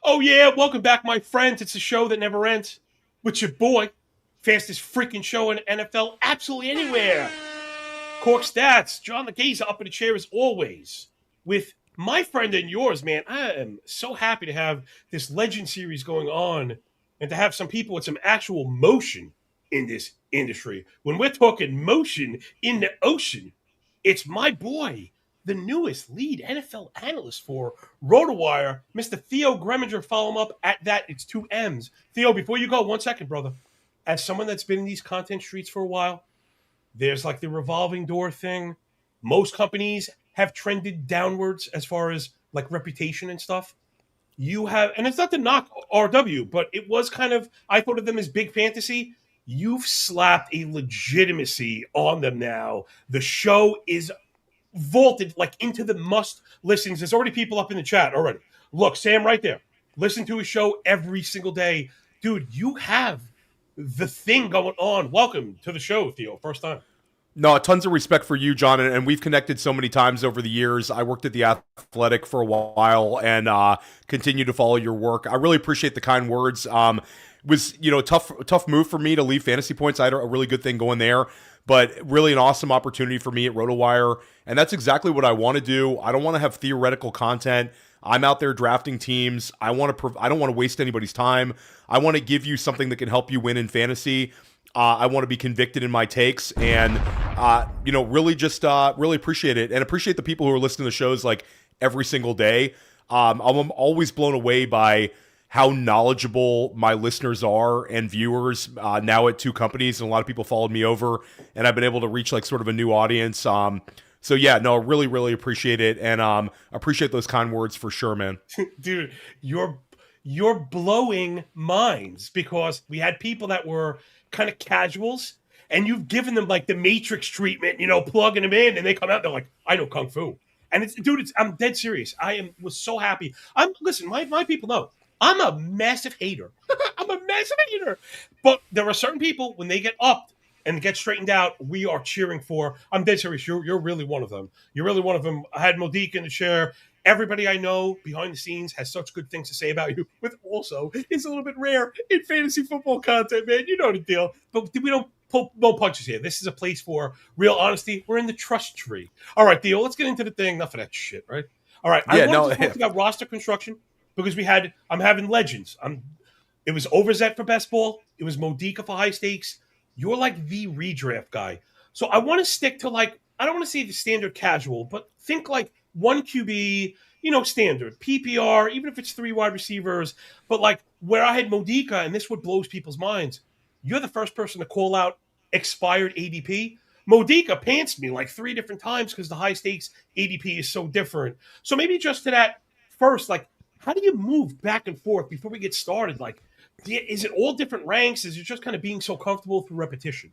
Oh, yeah, welcome back, my friends. It's a show that never ends. With your boy, fastest freaking show in NFL, absolutely anywhere. Corked Stats, John the Gazer up in the chair as always. With my friend and yours, man, I am so happy to have this Legend series going on and to have some people with some actual motion in this industry. When we're talking motion in the ocean, it's my boy, the newest lead NFL analyst for RotoWire, Mr. Theo Gremminger. Follow him up at that. It's two M's. Theo, before you go, 1 second, brother. As someone that's been in these content streets for a while, there's like the revolving door thing. Most companies have trended downwards as far as like reputation and stuff. You have, and it's not to knock RW, but it was kind of, I thought of them as big fantasy. You've slapped a legitimacy on them now. The show is vaulted like into the must listens. There's already people up in the chat already. Look, Sam, right there. Listen to his show every single day. Dude, you have the thing going on. Welcome to the show, Theo. First time. No, tons of respect for you, John, and we've connected so many times over the years. I worked at The Athletic for a while and continue to follow your work. I really appreciate the kind words. Was tough move for me to leave Fantasy Points. I had a really good thing going there, but really an awesome opportunity for me at RotoWire, and that's exactly what I want to do. I don't want to have theoretical content. I'm out there drafting teams. I don't want to waste anybody's time. I want to give you something that can help you win in fantasy. I want to be convicted in my takes, and really appreciate it, and appreciate the people who are listening to shows like every single day. I'm always blown away by how knowledgeable my listeners are and viewers now at two companies, and a lot of people followed me over, and I've been able to reach like sort of a new audience. So yeah, no, really appreciate it, and appreciate those kind words for sure, man. Dude, you're blowing minds because we had people that were kind of casuals, and you've given them like the Matrix treatment, plugging them in, and they come out, they're like, I know Kung Fu. And I'm dead serious. Was so happy. Listen, my people know I'm a massive hater. I'm a massive hater. But there are certain people, when they get up and get straightened out, we are cheering for. I'm dead serious. You're really one of them. You're really one of them. I had Modique in the chair. Everybody I know behind the scenes has such good things to say about you, with also it's a little bit rare in fantasy football content, man. You know the deal. But we don't pull no punches here. This is a place for real honesty. We're in the trust tree. All right, Theo, let's get into the thing. Enough of that shit, right? All right. I wanted to talk about roster construction because I'm having legends. It was Overzet for best ball. It was Modica for high stakes. You're like the redraft guy. So I want to stick to I don't want to say the standard casual, but think like one QB, standard PPR, even if it's 3 wide receivers. But like where I had Modica, and this what blows people's minds, you're the first person to call out expired ADP. Modica pants me like 3 different times because the high stakes ADP is so different. So maybe just to that first, like, how do you move back and forth before we get started? Like, is it all different ranks? Is it just kind of being so comfortable through repetition?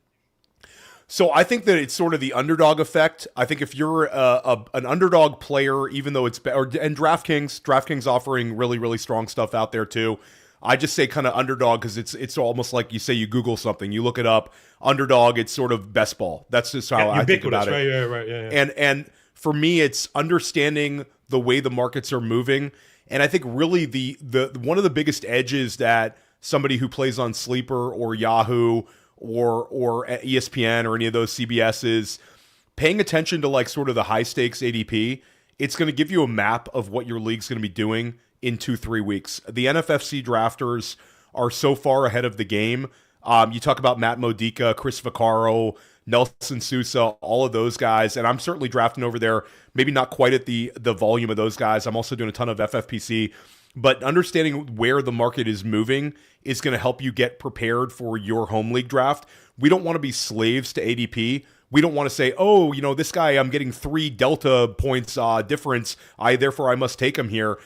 So I think that it's sort of the underdog effect. I think if you're an underdog player, even though and DraftKings offering really strong stuff out there too. I just say kind of underdog because it's almost like you say you Google something, you look it up. Underdog, it's sort of best ball. That's just how I think about it. Right. Yeah. And for me, it's understanding the way the markets are moving. And I think really the one of the biggest edges that somebody who plays on Sleeper or Yahoo or ESPN or any of those CBSs, paying attention to like sort of the high stakes ADP, it's going to give you a map of what your league's going to be doing in 2-3 weeks. The NFFC drafters are so far ahead of the game. You talk about Matt Modica, Chris Vaccaro, Nelson Sousa, all of those guys, and I'm certainly drafting over there, maybe not quite at the volume of those guys. I'm also doing a ton of FFPC, but understanding where the market is moving is going to help you get prepared for your home league draft. We don't want to be slaves to ADP. We don't want to say, oh, this guy, I'm getting 3 delta points difference. Therefore I must take him here.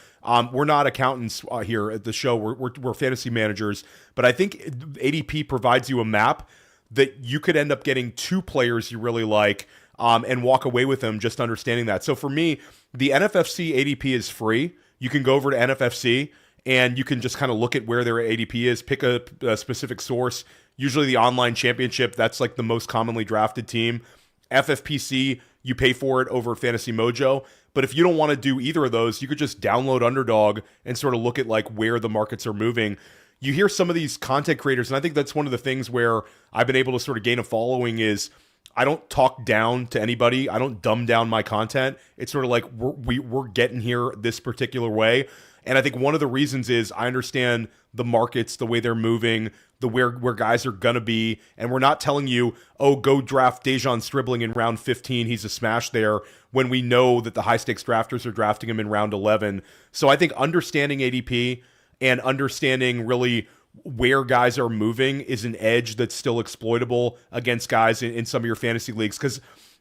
We're not accountants here at the show. We're fantasy managers. But I think ADP provides you a map that you could end up getting 2 players you really like and walk away with them just understanding that. So for me, the NFFC ADP is free. You can go over to NFFC and you can just kind of look at where their ADP is, pick a specific source, usually the online championship. That's like the most commonly drafted team. FFPC, you pay for it over Fantasy Mojo. But if you don't want to do either of those, you could just download Underdog and sort of look at like where the markets are moving. You hear some of these content creators, and I think that's one of the things where I've been able to sort of gain a following is I don't talk down to anybody. I don't dumb down my content. It's sort of like we're getting here this particular way. And I think one of the reasons is I understand the markets, the way they're moving, the where guys are going to be. And we're not telling you, oh, go draft Dejan Stribling in round 15. He's a smash there, when we know that the high stakes drafters are drafting him in round 11. So I think understanding ADP and understanding really where guys are moving is an edge that's still exploitable against guys in some of your fantasy leagues. Because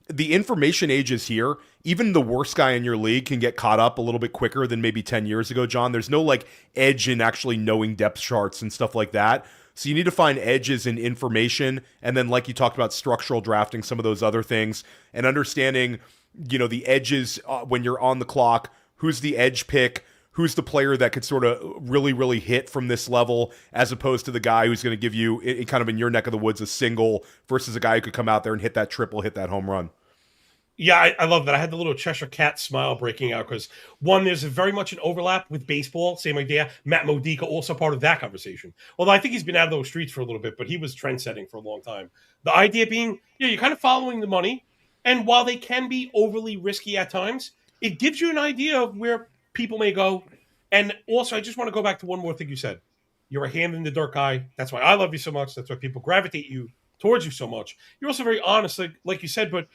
the information age is here. Even the worst guy in your league can get caught up a little bit quicker than maybe 10 years ago, John. There's no like edge in actually knowing depth charts and stuff like that. So you need to find edges in information. And then like you talked about structural drafting, some of those other things, and understanding, the edges when you're on the clock, who's the edge pick, who's the player that could sort of really, really hit from this level, as opposed to the guy who's going to give you, kind of in your neck of the woods, a single versus a guy who could come out there and hit that triple, hit that home run. Yeah, I love that. I had the little Cheshire Cat smile breaking out because, one, there's very much an overlap with baseball. Same idea. Matt Modica, also part of that conversation. Although I think he's been out of those streets for a little bit, but he was trend-setting for a long time. The idea being, you're kind of following the money, and while they can be overly risky at times, it gives you an idea of where people may go. And also, I just want to go back to one more thing you said. You're a hand-in-the-dirt guy. That's why I love you so much. That's why people gravitate towards you so much. You're also very honest, like you said, but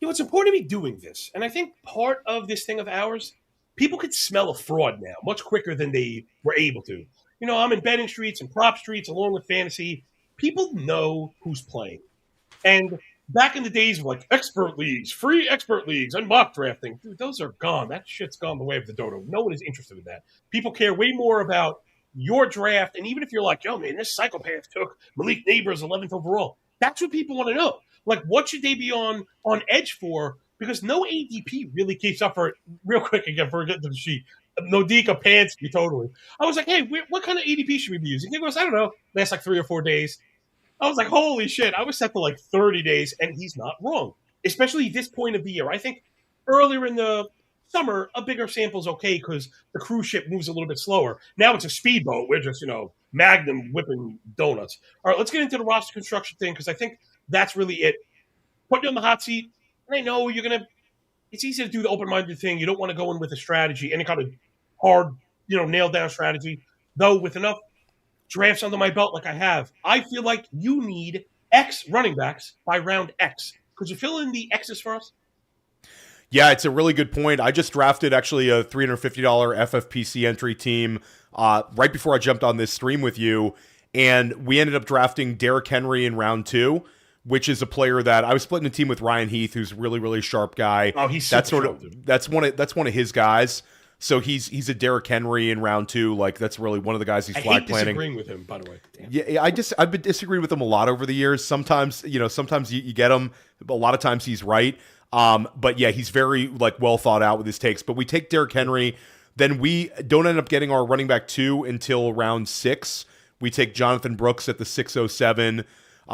it's important to be doing this. And I think part of this thing of ours, people could smell a fraud now much quicker than they were able to. I'm in betting streets and prop streets along with fantasy. People know who's playing. And back in the days of like expert leagues, free expert leagues, and mock drafting, dude, those are gone. That shit's gone the way of the dodo. No one is interested in that. People care way more about your draft. And even if you're like, yo, man, this psychopath took Malik Neighbors 11th overall, that's what people want to know. Like, what should they be on edge for? Because no ADP really keeps up for it. Real quick again, before we get to the sheet. Nodica Pansky, totally. I was like, hey, what kind of ADP should we be using? He goes, I don't know, last like 3 or 4 days. I was like, holy shit. I was set to like 30 days, and he's not wrong. Especially this point of the year. I think earlier in the summer, a bigger sample is okay because the cruise ship moves a little bit slower. Now it's a speedboat. We're just, Magnum whipping donuts. All right, let's get into the roster construction thing because I think that's really it. Put you on the hot seat. And I know it's easy to do the open-minded thing. You don't want to go in with a strategy, any kind of hard, nailed down strategy. Though with enough drafts under my belt like I have, I feel like you need X running backs by round X. Could you fill in the X's for us? Yeah, it's a really good point. I just drafted actually a $350 FFPC entry team right before I jumped on this stream with you. And we ended up drafting Derrick Henry in round 2, which is a player that I was splitting a team with Ryan Heath, who's a really, really sharp guy. Oh, he's that's one of his guys. So he's a Derrick Henry in round 2. Like that's really one of the guys he's flag planning. I hate disagreeing with him, by the way. Damn. Yeah, I've been disagreeing with him a lot over the years. Sometimes you get him, but a lot of times he's right. But yeah, he's very like well thought out with his takes. But we take Derrick Henry, then we don't end up getting our running back 2 until round 6. We take Jonathan Brooks at the 607.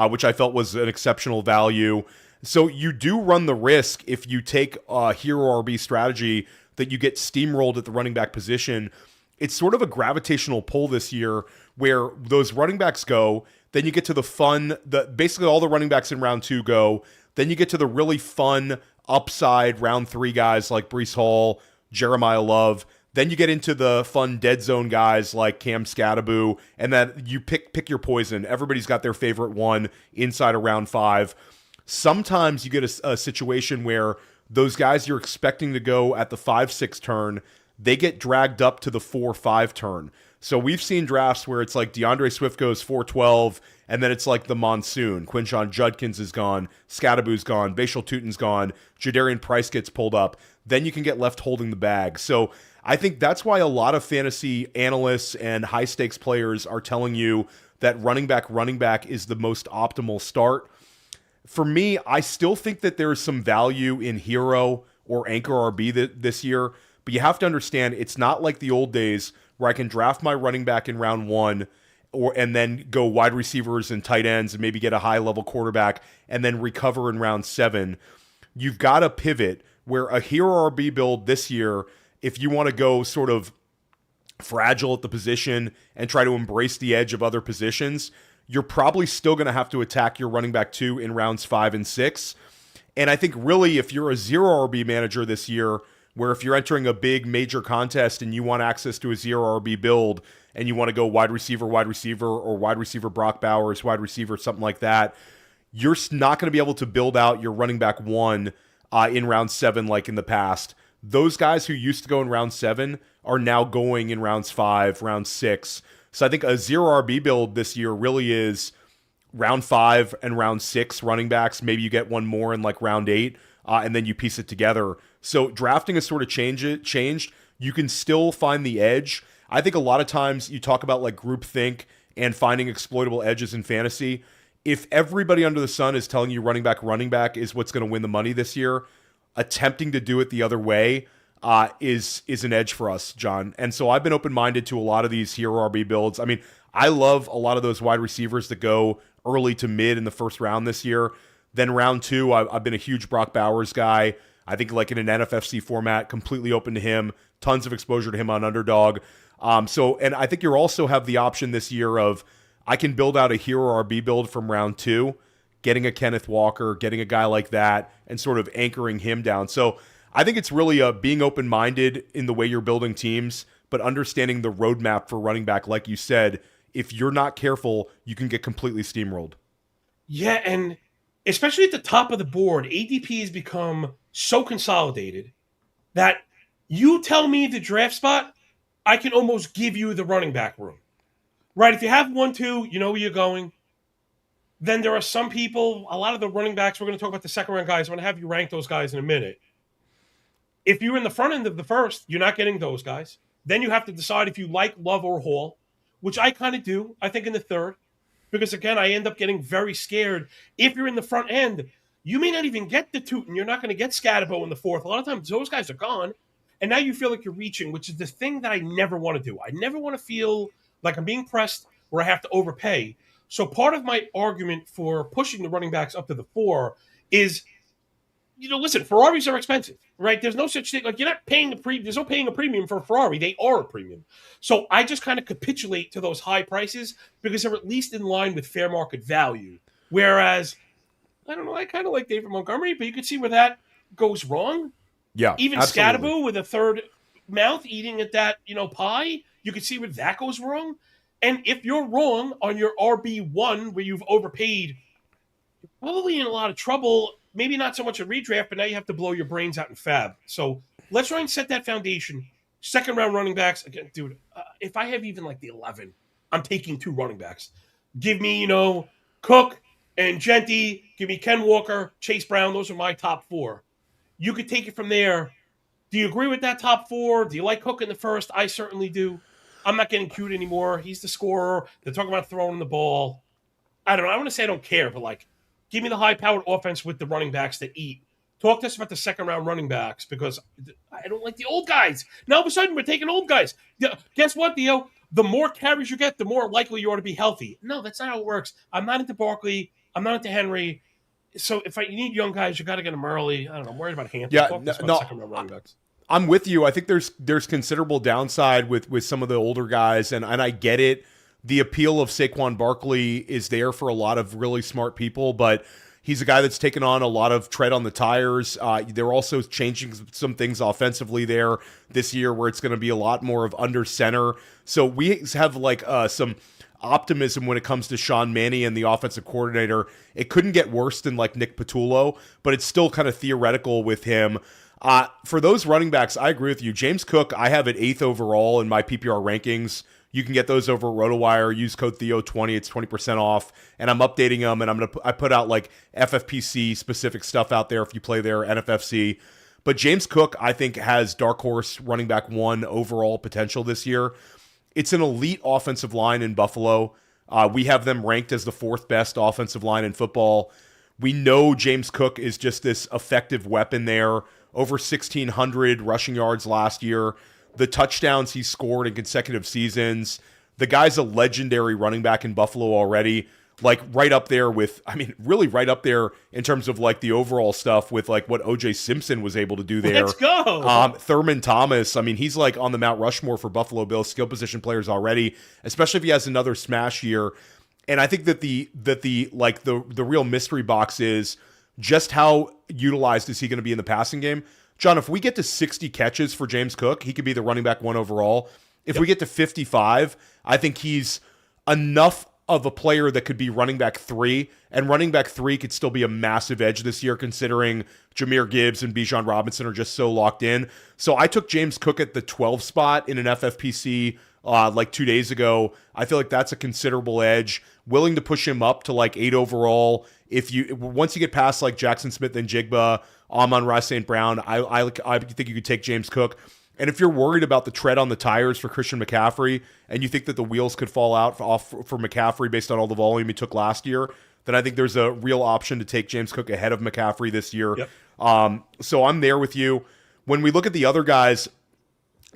Which I felt was an exceptional value. So you do run the risk if you take a hero RB strategy that you get steamrolled at the running back position. It's sort of a gravitational pull this year where those running backs go, then you get to the fun, basically all the running backs in round 2 go, then you get to the really fun upside round 3 guys like Breece Hall, Jeremiah Love. Then you get into the fun dead zone guys like Cam Scattaboo, and then you pick your poison. Everybody's got their favorite one inside of round 5. Sometimes you get a situation where those guys you're expecting to go at the 5-6 turn, they get dragged up to the 4-5 turn. So we've seen drafts where it's like DeAndre Swift goes 4-12, and then it's like the monsoon. Quinshon Judkins is gone, Scattaboo's gone, Bashal Tutin's gone, Jadarian Price gets pulled up. Then you can get left holding the bag. So I think that's why a lot of fantasy analysts and high-stakes players are telling you that running back is the most optimal start. For me, I still think that there's some value in hero or anchor RB this year, but you have to understand it's not like the old days where I can draft my running back in round 1 and then go wide receivers and tight ends and maybe get a high-level quarterback and then recover in round 7. you've got to pivot where a hero RB build this year, if you want to go sort of fragile at the position and try to embrace the edge of other positions, you're probably still going to have to attack your running back 2 in rounds 5 and 6. And I think really if you're a 0 RB manager this year, where if you're entering a big major contest and you want access to a 0 RB build and you want to go wide receiver, or wide receiver Brock Bowers, wide receiver, something like that, you're not going to be able to build out your running back 1 in round 7 like in the past. Those guys who used to go in round 7 are now going in rounds 5, round 6. So I think a 0 RB build this year really is round 5 and round 6 running backs. Maybe you get one more in like round 8, and then you piece it together. So drafting has sort of changed. You can still find the edge. I think a lot of times you talk about like groupthink and finding exploitable edges in fantasy. If everybody under the sun is telling you running back is what's going to win the money this year, attempting to do it the other way is an edge for us, John. And so I've been open-minded to a lot of these hero RB builds. I mean, I love a lot of those wide receivers that go early to mid in the first round this year. Then round 2, I've been a huge Brock Bowers guy. I think like in an NFFC format, completely open to him. Tons of exposure to him on Underdog. And I think you also have the option this year of I can build out a hero RB build from round 2, getting a Kenneth Walker, getting a guy like that, and sort of anchoring him down. So I think it's really being open-minded in the way you're building teams, but understanding the roadmap for running back. Like you said, if you're not careful, you can get completely steamrolled. Yeah, and especially at the top of the board, ADP has become so consolidated that you tell me the draft spot, I can almost give you the running back room. Right? If you have 1, 2, you know where you're going. Then there are some people, a lot of the running backs, we're going to talk about the second round guys. I'm going to have you rank those guys in a minute. If you're in the front end of the first, you're not getting those guys. Then you have to decide if you like Love or Hall, which I kind of do, I think, in the third. Because, again, I end up getting very scared. If you're in the front end, you may not even get the Tootin. You're not going to get Scatabo in the fourth. A lot of times, those guys are gone. And now you feel like you're reaching, which is the thing that I never want to do. I never want to feel like I'm being pressed where I have to overpay. So part of my argument for pushing the running backs up to the 4 is, listen, Ferraris are expensive, right? There's no such thing. Like, you're not paying there's no paying a premium for a Ferrari. They are a premium. So I just kind of capitulate to those high prices because they're at least in line with fair market value. Whereas, I don't know, I kind of like David Montgomery, but you could see where that goes wrong. Yeah, even absolutely. Scatabo with a third mouth eating at that, pie, you can see where that goes wrong. And if you're wrong on your RB1 where you've overpaid, you're probably in a lot of trouble. Maybe not so much a redraft, but now you have to blow your brains out in fab. So let's try and set that foundation. Second round running backs. Again, dude, if I have even like the 11, I'm taking 2 running backs. Give me, Cook and Genty. Give me Ken Walker, Chase Brown. Those are my top 4. You could take it from there. Do you agree with that top 4? Do you like Cook in the first? I certainly do. I'm not getting cute anymore. He's the scorer. They're talking about throwing the ball. I don't know. I want to say I don't care, but give me the high-powered offense with the running backs that eat. Talk to us about the second-round running backs because I don't like the old guys. Now, all of a sudden, we're taking old guys. Guess what, Theo? The more carries you get, the more likely you are to be healthy. No, that's not how it works. I'm not into Barkley. I'm not into Henry. So if you need young guys, you got to get them early. I don't know. I'm worried about Hampton. Yeah, second-round running backs. I'm with you. I think there's considerable downside with some of the older guys, and I get it. The appeal of Saquon Barkley is there for a lot of really smart people, but he's a guy that's taken on a lot of tread on the tires. They're also changing some things offensively there this year where it's going to be a lot more of under center. So we have some optimism when it comes to Sean Manny and the offensive coordinator. It couldn't get worse than Nick Patullo, but it's still kind of theoretical with him. For those running backs, I agree with you. James Cook, I have at 8th overall in my PPR rankings. You can get those over RotoWire. Use code Theo20. It's 20% off. And I'm updating them, and I put out FFPC specific stuff out there if you play there, NFFC. But James Cook, I think, has dark horse running back 1 overall potential this year. It's an elite offensive line in Buffalo. We have them ranked as the 4th best offensive line in football. We know James Cook is just this effective weapon there. Over 1,600 rushing yards last year. The touchdowns he scored in consecutive seasons. The guy's a legendary running back in Buffalo already. like right up there with, I mean, really right up there in terms of like the overall stuff with like what OJ Simpson was able to do there. Let's go. Thurman Thomas, I mean, he's like on the Mount Rushmore for Buffalo Bills skill position players already, especially if he has another smash year. And I think that the real mystery box is just how utilized is he going to be in the passing game. John, if we get to 60 catches for James Cook, he could be the running back 1 overall. If we get to 55, I think he's enough of a player that could be running back 3, and running back 3 could still be a massive edge this year considering Jahmyr Gibbs and Bijan Robinson are just so locked in. So I took James Cook at the 12 spot in an FFPC like 2 days ago. I feel like that's a considerable edge. Willing to push him up to like 8 overall. Once you get past like Jackson Smith and Jigba, Amon-Ra St. Brown, I think you could take James Cook. And if you're worried about the tread on the tires for Christian McCaffrey, and you think that the wheels could fall out for McCaffrey based on all the volume he took last year, then I think there's a real option to take James Cook ahead of McCaffrey this year. Yep. So I'm there with you. When we look at the other guys,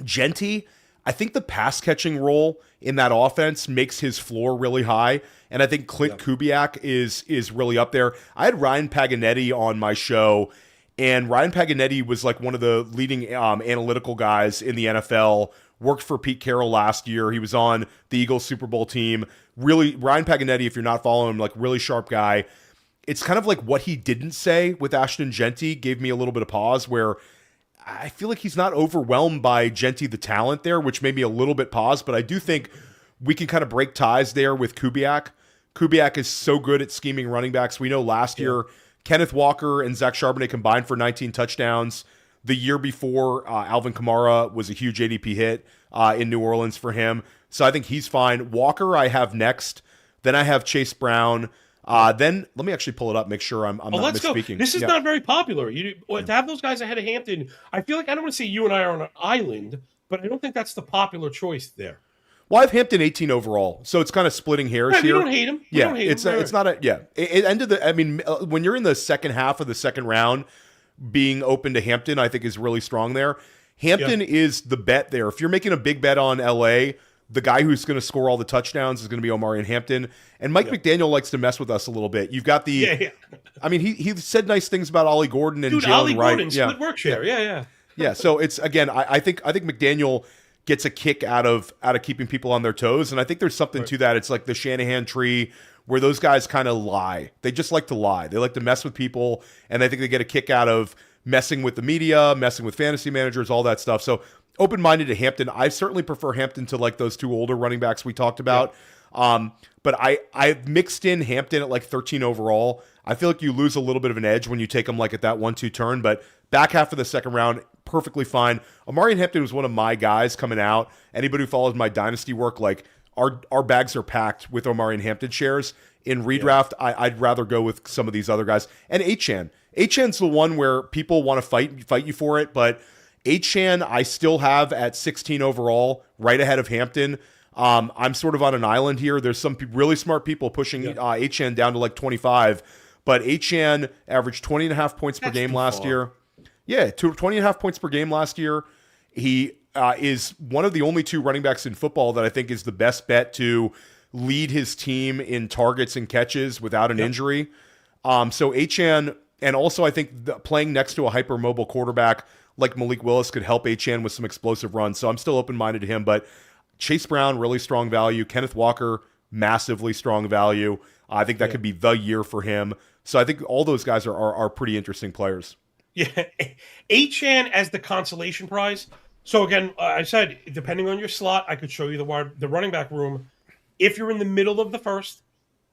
Genty, I think the pass catching role in that offense makes his floor really high. And I think Clint Kubiak is really up there. I had Ryan Paganetti on my show, and Ryan Paganetti was like one of the leading analytical guys in the NFL, worked for Pete Carroll last year. He was on the Eagles Super Bowl team. Really, Ryan Paganetti, if you're not following him, like really sharp guy. It's kind of like what he didn't say with Ashton Genty gave me a little bit of pause, where I feel like he's not overwhelmed by Genty, the talent there, which made me a little bit pause, but I do think we can kind of break ties there with Kubiak. Kubiak is so good at scheming running backs. We know last year, Kenneth Walker and Zach Charbonnet combined for 19 touchdowns. The year before, Alvin Kamara was a huge ADP hit in New Orleans for him. So I think he's fine. Walker I have next. Then I have Chase Brown. Then let me actually pull it up, make sure I'm not misspeaking. Go. This is not very popular. To have those guys ahead of Hampton, I feel like I don't want to say you and I are on an island, but I don't think that's the popular choice there. Well, I have Hampton 18 overall, so it's kind of splitting hairs here. You don't hate him. It's not a It ended the. I mean, when you're in the second half of the second round, being open to Hampton, I think is really strong there. Hampton is the bet there. If you're making a big bet on LA, the guy who's going to score all the touchdowns is going to be Omarion Hampton. And Mike McDaniel likes to mess with us a little bit. You've got the. I mean, he said nice things about Ollie Gordon and Jalen Wright. Ollie Gordon, split work share. Yeah. So it's again, I think McDaniel gets a kick out of keeping people on their toes, and I think there's something to that. It's like the Shanahan tree, where those guys kind of lie. They just like to lie. They like to mess with people, and I think they get a kick out of messing with the media, messing with fantasy managers, all that stuff. So open-minded to Hampton. I certainly prefer Hampton to like those 2 older running backs we talked about. But I've mixed in Hampton at like 13 overall. I feel like you lose a little bit of an edge when you take them like at that 1-2 turn, but back half of the second round, perfectly fine. Omarion Hampton was one of my guys coming out. Anybody who follows my dynasty work, like our bags are packed with Omarion Hampton shares. In redraft, I'd rather go with some of these other guys. And Achane. Achane's the one where people want to fight you for it, but Achane I still have at 16 overall, right ahead of Hampton. I'm sort of on an island here. There's some really smart people pushing Achane down to like 25, but Achane averaged 20.5 points per game last year. Yeah, 20.5 points per game last year. He is one of the only 2 running backs in football that I think is the best bet to lead his team in targets and catches without an injury. So Achane, and also I think playing next to a hypermobile quarterback like Malik Willis could help Achane with some explosive runs. So I'm still open-minded to him, but Chase Brown, really strong value. Kenneth Walker, massively strong value. I think that could be the year for him. So I think all those guys are pretty interesting players. Yeah, Achane as the consolation prize. So again, I said, depending on your slot, I could show you the running back room. If you're in the middle of the first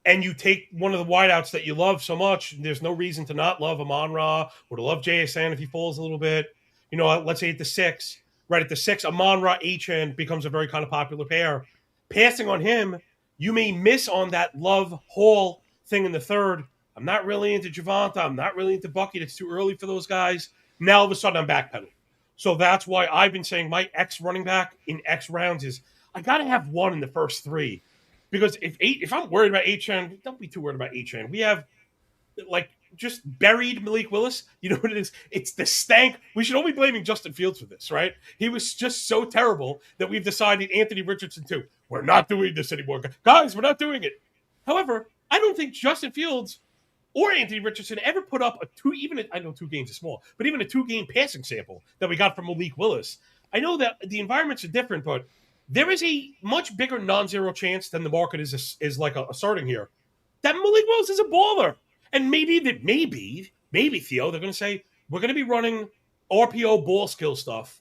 and you take one of the wideouts that you love so much, there's no reason to not love Amon-Ra or to love JSN if he falls a little bit. Let's say at the 6, right at the 6, Amon-Ra Achane becomes a very kind of popular pair. Passing on him, you may miss on that Love Hall thing in the 3rd. I'm not really into Javonte. I'm not really into Bucky. It's too early for those guys. Now, all of a sudden, I'm backpedaling. So that's why I've been saying my X running back in X rounds is I got to have one in the first 3. Because if I'm worried about Achane, don't be too worried about Achane. We have, like, just buried Malik Willis. You know what it is? It's the stank. We should all be blaming Justin Fields for this, right? He was just so terrible that we've decided Anthony Richardson too. We're not doing this anymore. Guys, we're not doing it. However, I don't think Justin Fields or Anthony Richardson ever put up a two, even I know 2 games is small, but even a 2 game passing sample that we got from Malik Willis. I know that the environments are different, but there is a much bigger non-zero chance than the market is like a starting here. That Malik Willis is a baller, and maybe Theo, they're going to say we're going to be running RPO ball skill stuff,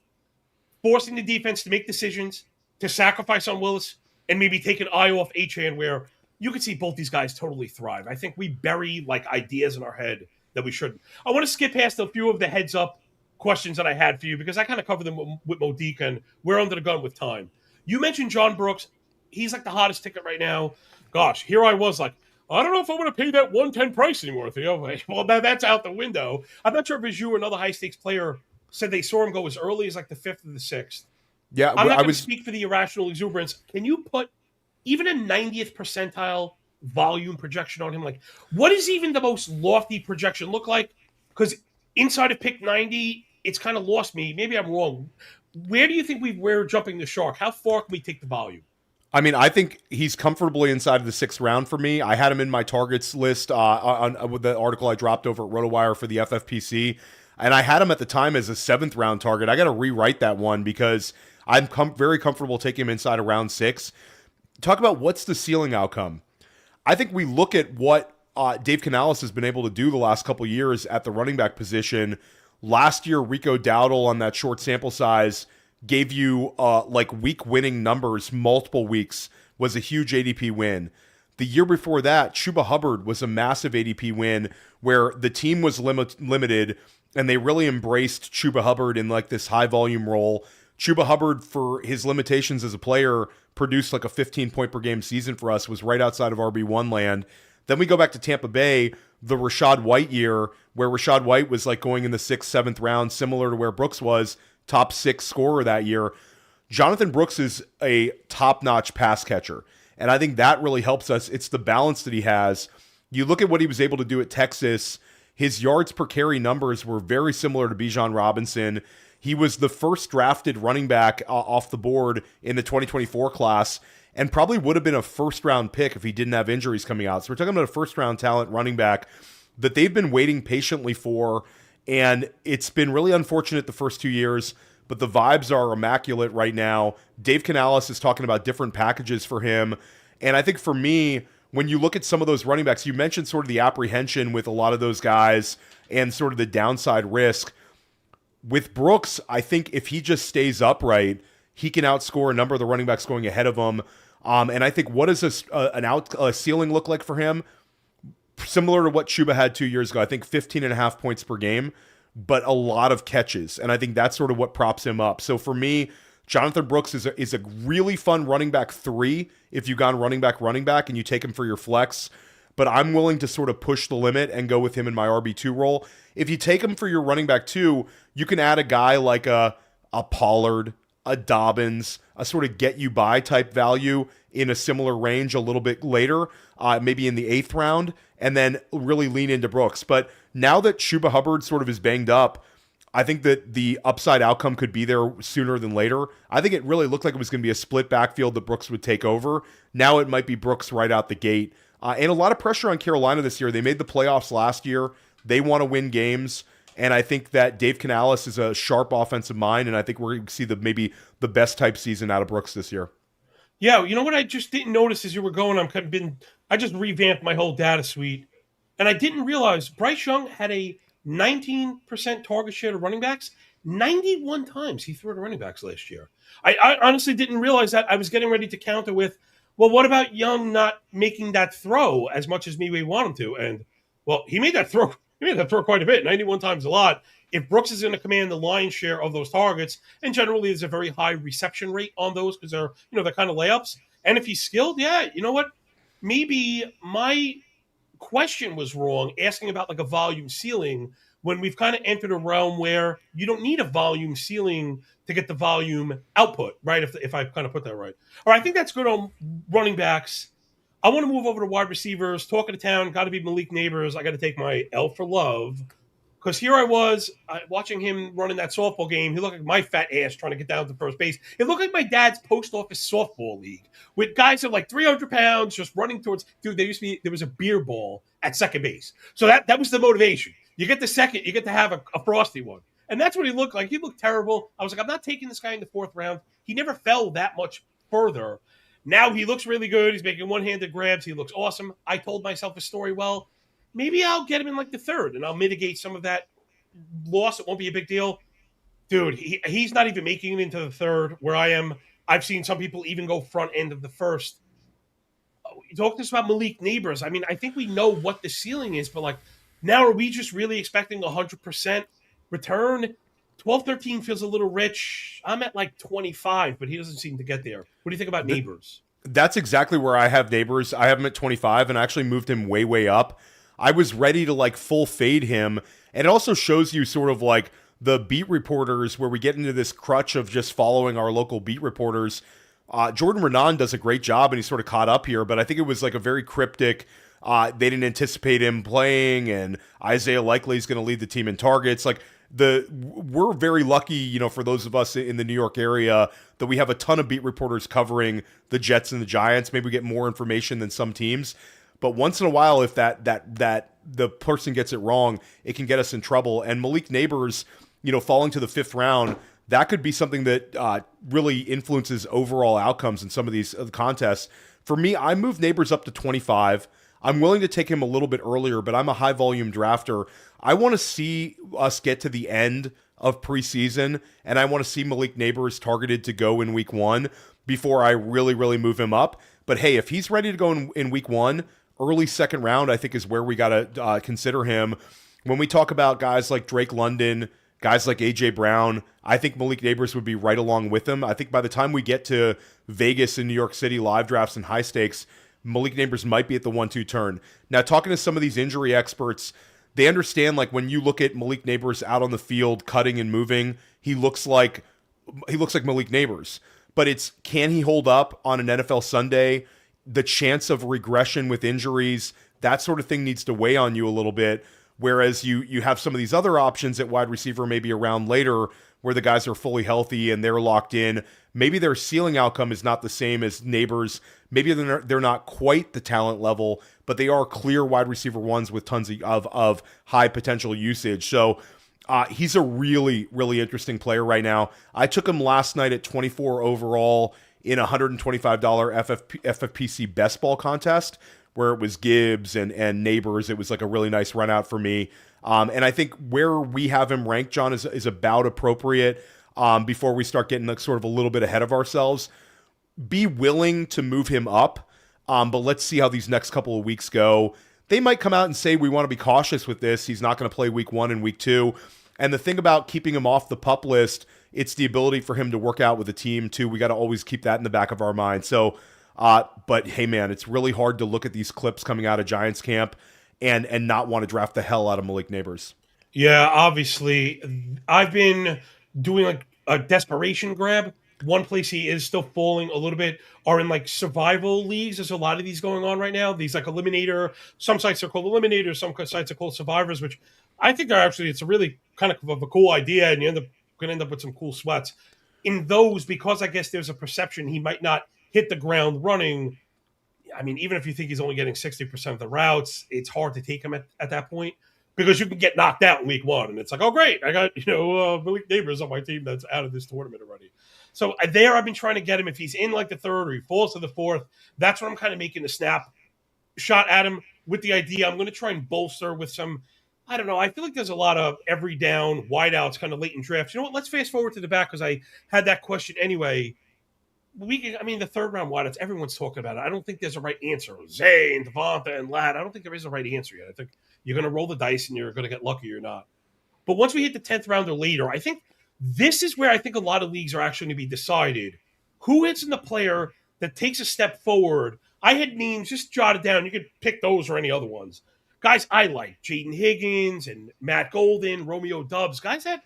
forcing the defense to make decisions, to sacrifice on Willis, and maybe take an eye off Achane, where you could see both these guys totally thrive. I think we bury like ideas in our head that we shouldn't. I want to skip past a few of the heads up questions that I had for you because I kind of covered them with Modique, and we're under the gun with time. You mentioned John Brooks. He's like the hottest ticket right now. Gosh, here I was like, I don't know if I want to pay that 110 price anymore, Theo. Well, that's out the window. I'm not sure if it was you or another high stakes player said they saw him go as early as like the 5th or the 6th. Yeah, I'm not going to speak for the irrational exuberance. Can you put even a 90th percentile volume projection on him? Like, what does even the most lofty projection look like? Because inside of pick 90, it's kind of lost me. Maybe I'm wrong. Where do you think we're jumping the shark? How far can we take the volume? I mean, I think he's comfortably inside of the 6th round for me. I had him in my targets list with the article I dropped over at RotoWire for the FFPC, and I had him at the time as a 7th round target. I got to rewrite that one because I'm very comfortable taking him inside of round 6. Talk about what's the ceiling outcome. I think we look at what Dave Canales has been able to do the last couple years at the running back position. Last year, Rico Dowdle on that short sample size gave you like week winning numbers, multiple weeks, was a huge ADP win. The year before that, Chuba Hubbard was a massive ADP win where the team was limited and they really embraced Chuba Hubbard in like this high volume role. Chuba Hubbard, for his limitations as a player, produced like a 15 point per game season for us, was right outside of RB1 land. Then we go back to Tampa Bay, the Rachaad White year, where Rachaad White was like going in the 6th, 7th round, similar to where Brooks was, top 6 scorer that year. Jonathan Brooks is a top-notch pass catcher, and I think that really helps us. It's the balance that he has. You look at what he was able to do at Texas, his yards per carry numbers were very similar to Bijan Robinson. He was the first drafted running back off the board in the 2024 class, and probably would have been a first-round pick if he didn't have injuries coming out. So we're talking about a first-round talent running back that they've been waiting patiently for, and it's been really unfortunate the first 2 years, but the vibes are immaculate right now. Dave Canales is talking about different packages for him, and I think for me, when you look at some of those running backs, you mentioned sort of the apprehension with a lot of those guys and sort of the downside risk. With Brooks, I think if he just stays upright, he can outscore a number of the running backs going ahead of him. And I think what does a ceiling look like for him? Similar to what Chuba had 2 years ago. I think 15.5 points per game, but a lot of catches. And I think that's sort of what props him up. So for me, Jonathan Brooks is a really fun running back 3 if you've gone running back and you take him for your flex. But I'm willing to sort of push the limit and go with him in my RB2 role. If you take him for your running back 2, you can add a guy like a Pollard, a Dobbins, a sort of get you by type value in a similar range a little bit later, maybe in the 8th round, and then really lean into Brooks. But now that Chuba Hubbard sort of is banged up, I think that the upside outcome could be there sooner than later. I think it really looked like it was going to be a split backfield that Brooks would take over. Now it might be Brooks right out the gate. And a lot of pressure on Carolina this year. They made the playoffs last year. They want to win games. And I think that Dave Canales is a sharp offensive mind, and I think we're going to see maybe the best type season out of Brooks this year. Yeah, you know what I just didn't notice as you were going? I just revamped my whole data suite, and I didn't realize Bryce Young had a 19% target share to running backs. 91 times he threw to running backs last year. I honestly didn't realize that. I was getting ready to counter with, well, what about Young not making that throw as much as we want him to? And, well, he made that throw. He made that throw quite a bit, 91 times a lot. If Brooks is going to command the lion's share of those targets, and generally there's a very high reception rate on those because they're kind of layups. And if he's skilled, yeah, you know what? Maybe my question was wrong asking about like a volume ceiling when we've kind of entered a realm where you don't need a volume ceiling to get the volume output, right? If I kind of put that right. All right, I think that's good on running backs. I want to move over to wide receivers. Talking to town, got to be Malik Neighbors. I got to take my L for love. Because here I was watching him running that softball game. He looked like my fat ass trying to get down to first base. It looked like my dad's post office softball league with guys that are like 300 pounds just running towards. Dude, there was a beer ball at second base. So that was the motivation. You get the second, you get to have a frosty one. And that's what he looked like. He looked terrible. I was like, I'm not taking this guy in the fourth round. He never fell that much further. Now he looks really good. He's making one-handed grabs. He looks awesome. I told myself a story well. Maybe I'll get him in like the third, and I'll mitigate some of that loss. It won't be a big deal. Dude, he's not even making it into the third where I am. I've seen some people even go front end of the first. You talk to us about Malik Neighbors. I mean, I think we know what the ceiling is, but like now are we just really expecting 100% return? 12-13 feels a little rich. I'm at like 25, but he doesn't seem to get there. What do you think about Neighbors? That's exactly where I have Neighbors. I have him at 25 and I actually moved him way, way up. I was ready to like full fade him. And it also shows you sort of like the beat reporters where we get into this crutch of just following our local beat reporters. Jordan Renan does a great job and he's sort of caught up here, but I think it was like a very cryptic. They didn't anticipate him playing, and Isaiah Likely is going to lead the team in targets. Like we're very lucky, you know, for those of us in the New York area that we have a ton of beat reporters covering the Jets and the Giants. Maybe we get more information than some teams, but once in a while, if that the person gets it wrong, it can get us in trouble. And Malik Neighbors, you know, falling to the fifth round, that could be something that really influences overall outcomes in some of these contests. For me, I moved Neighbors up to 25. I'm willing to take him a little bit earlier, but I'm a high volume drafter. I want to see us get to the end of preseason, and I want to see Malik Neighbors targeted to go in week one before I really, really move him up. But hey, if he's ready to go in week one, early second round, I think is where we got to consider him. When we talk about guys like Drake London, guys like A.J. Brown, I think Malik Neighbors would be right along with him. I think by the time we get to Vegas and New York City live drafts and high stakes, Malik Neighbors might be at the 1-2 turn. Now, talking to some of these injury experts, they understand, like, when you look at Malik Neighbors out on the field cutting and moving, he looks like Malik Neighbors. But it's, can he hold up on an NFL Sunday? The chance of regression with injuries, that sort of thing needs to weigh on you a little bit. Whereas you have some of these other options at wide receiver maybe around later where the guys are fully healthy and they're locked in. Maybe their ceiling outcome is not the same as Neighbors. Maybe they're not quite the talent level, but they are clear wide receiver ones with tons of high potential usage. So he's a really, really interesting player right now. I took him last night at 24 overall in a $125 FFPC best ball contest where it was Gibbs and Neighbors. It was like a really nice run out for me. And I think where we have him ranked, John, is about appropriate before we start getting like sort of a little bit ahead of ourselves. Be willing to move him up, but let's see how these next couple of weeks go. They might come out and say, we want to be cautious with this. He's not going to play week one and week two. And the thing about keeping him off the PUP list, it's the ability for him to work out with a team too. We got to always keep that in the back of our mind. So, but hey man, it's really hard to look at these clips coming out of Giants camp and not want to draft the hell out of Malik Neighbors. Yeah, obviously. I've been doing like a desperation grab. One place he is still falling a little bit are in like survival leagues. There's a lot of these going on right now. These like eliminator, some sites are called eliminators, some sites are called survivors, which I think are actually, it's a really kind of a cool idea, and you going to end up with some cool sweats. In those, because I guess there's a perception he might not hit the ground running. I mean, even if you think he's only getting 60% of the routes, it's hard to take him at that point because you can get knocked out in week one. And it's like, oh, great. I got, Malik Neighbors on my team that's out of this tournament already. So there I've been trying to get him. If he's in like the third or he falls to the fourth, that's when I'm kind of making the snap shot at him with the idea I'm going to try and bolster with some, I don't know. I feel like there's a lot of every down wideouts kind of late in drafts. You know what? Let's fast forward to the back because I had that question anyway. The third round wideouts, everyone's talking about it. I don't think there's a right answer. Zane, Devonta, and Ladd, I don't think there is a right answer yet. I think you're going to roll the dice and you're going to get lucky or not. But once we hit the 10th round or later, I think this is where I think a lot of leagues are actually going to be decided. Who hits in the player that takes a step forward? I had names, just jot it down. You could pick those or any other ones. Guys I like, Jaden Higgins and Matt Golden, Romeo Dubs, guys that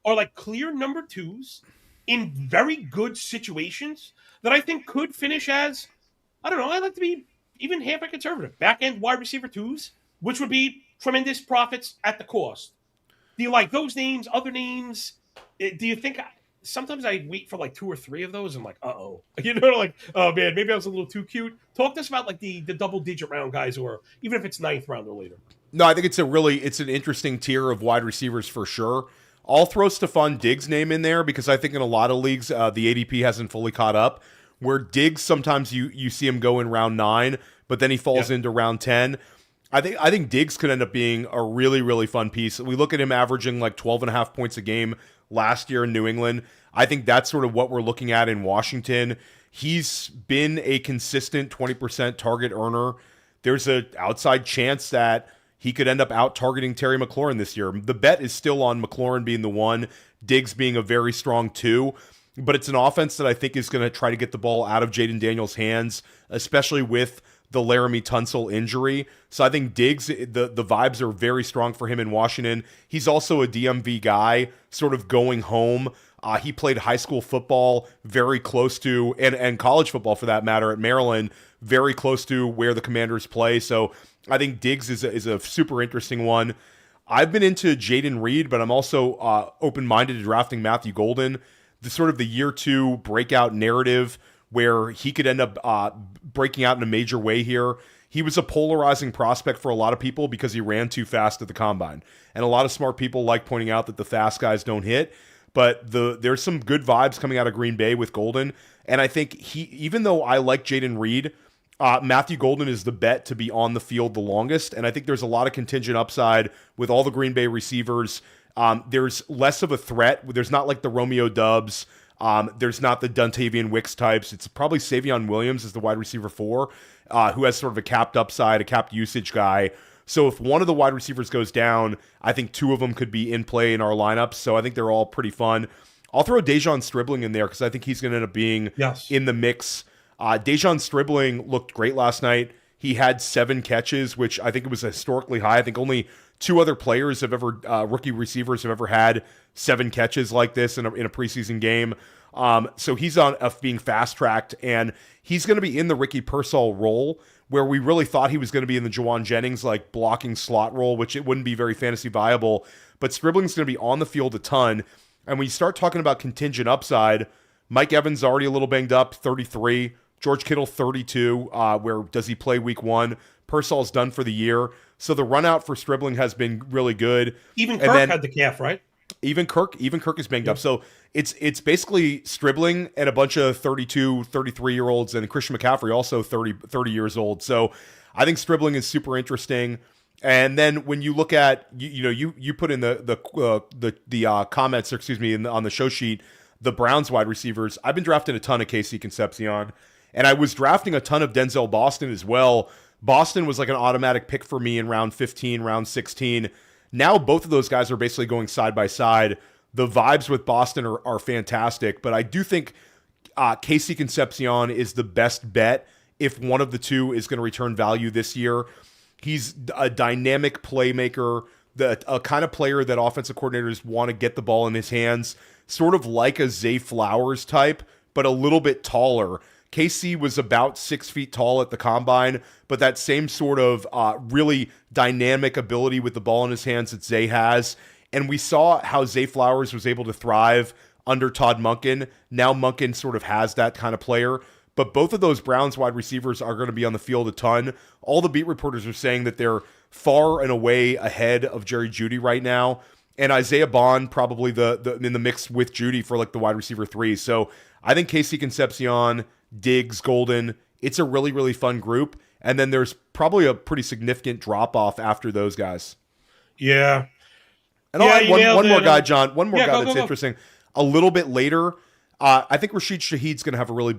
are like clear number twos in very good situations that I think could finish as, I don't know, I like to be even half a conservative. Back-end wide receiver twos, which would be tremendous profits at the cost. Do you like those names? Other names? Do you think? Sometimes I wait for like 2 or 3 of those. And I'm like, like, oh man, maybe I was a little too cute. Talk to us about like the double digit round guys, or even if it's ninth round or later. No, I think it's an interesting tier of wide receivers for sure. I'll throw Stephon Diggs' name in there because I think in a lot of leagues the ADP hasn't fully caught up. Where Diggs sometimes you see him go in round 9, but then he falls into round 10. I think Diggs could end up being a really, really fun piece. We look at him averaging like 12 and a half points a game last year in New England. I think that's sort of what we're looking at in Washington. He's been a consistent 20% target earner. There's an outside chance that he could end up out-targeting Terry McLaurin this year. The bet is still on McLaurin being the 1, Diggs being a very strong 2, but it's an offense that I think is going to try to get the ball out of Jaden Daniels' hands, especially with the Laramie Tunsil injury. So I think Diggs, the vibes are very strong for him in Washington. He's also a DMV guy, sort of going home. He played high school football very close to, and college football for that matter, at Maryland, very close to where the Commanders play. So I think Diggs is a super interesting one. I've been into Jaden Reed, but I'm also open-minded to drafting Matthew Golden. The sort of the year 2 breakout narrative where he could end up breaking out in a major way here. He was a polarizing prospect for a lot of people because he ran too fast at the combine. And a lot of smart people like pointing out that the fast guys don't hit. But there's some good vibes coming out of Green Bay with Golden. And I think even though I like Jaden Reed, Matthew Golden is the bet to be on the field the longest. And I think there's a lot of contingent upside with all the Green Bay receivers. There's less of a threat. There's not like the Romeo Dubs. There's not the Dontavian Wicks types. It's probably Savion Williams as the wide receiver 4, who has sort of a capped upside, a capped usage guy. So if one of the wide receivers goes down, I think 2 of them could be in play in our lineups. So I think they're all pretty fun. I'll throw Dejon Stribling in there because I think he's going to end up being in the mix. Dejon Stribling looked great last night. He had 7 catches, which I think it was historically high. I think only 2 other players have ever, rookie receivers have ever had 7 catches like this in a preseason game. So he's on being fast-tracked, and he's going to be in the Ricky Pearsall role, where we really thought he was going to be in the Juwan Jennings like blocking slot role, which it wouldn't be very fantasy viable. But Stribling's going to be on the field a ton. And when you start talking about contingent upside, Mike Evans already a little banged up, 33. George Kittle, 32. Where does he play week 1? Pearsall's done for the year. So the run out for Stribling has been really good. Even Kirk had the calf, right? Even Kirk is banged up. So it's basically Stribling and a bunch of 32, 33-year-olds, and Christian McCaffrey also 30 years old. So I think Stribling is super interesting. And then when you look at you put in the comments, or excuse me, on the show sheet, the Browns wide receivers. I've been drafting a ton of Casey Concepcion, and I was drafting a ton of Denzel Boston as well. Boston was like an automatic pick for me in round 15, round 16. Now both of those guys are basically going side by side. The vibes with Boston are fantastic, but I do think Casey Concepcion is the best bet if one of the two is going to return value this year. He's a dynamic playmaker, a kind of player that offensive coordinators want to get the ball in his hands, sort of like a Zay Flowers type, but a little bit taller. KC was about 6 feet tall at the combine, but that same sort of really dynamic ability with the ball in his hands that Zay has. And we saw how Zay Flowers was able to thrive under Todd Monken. Now Monken sort of has that kind of player. But both of those Browns wide receivers are going to be on the field a ton. All the beat reporters are saying that they're far and away ahead of Jerry Jeudy right now. And Isaiah Bond probably the in the mix with Jeudy for like the wide receiver 3. So I think Casey Concepcion, Diggs, Golden, it's a really, really fun group. And then there's probably a pretty significant drop-off after those guys. Yeah. And I'll add one more guy, John. One more guy go, that's go. interesting. A little bit later, I think Rashid Shaheed's going to have a really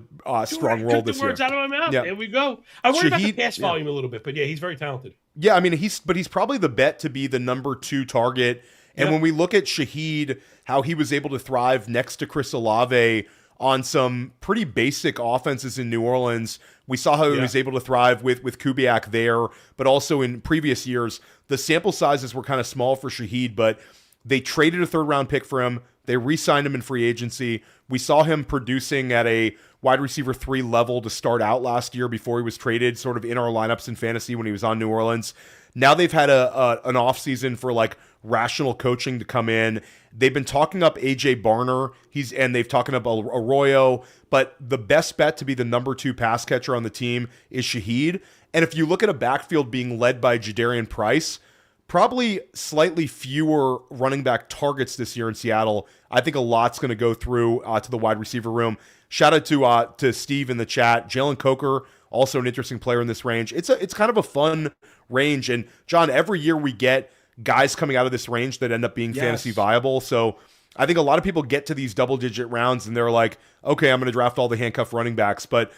strong role this year. Took the words out of my mouth. Yeah. There we go. I worry about the Shaheed, pass volume a little bit, but yeah, he's very talented. Yeah, I mean, he's probably the bet to be the number 2 target. And when we look at Shaheed, how he was able to thrive next to Chris Olave on some pretty basic offenses in New Orleans, we saw how he was able to thrive with Kubiak there, but also in previous years, the sample sizes were kind of small for Shaheed, but They traded a third round pick for him. They re-signed him in free agency. We saw him producing at a wide receiver 3 level to start out last year before he was traded, sort of in our lineups in fantasy when he was on New Orleans. Now they've had an offseason for like rational coaching to come in. They've been talking up AJ Barner. And they've talking up Arroyo, but the best bet to be the number 2 pass catcher on the team is Shaheed. And if you look at a backfield being led by Jadarian Price, probably slightly fewer running back targets this year in Seattle. I think a lot's going to go through to the wide receiver room. Shout out to Steve in the chat. Jalen Coker, also an interesting player in this range. It's kind of a fun range. And John, every year we get guys coming out of this range that end up being fantasy viable. So I think a lot of people get to these double-digit rounds and they're like, okay, I'm going to draft all the handcuff running backs. But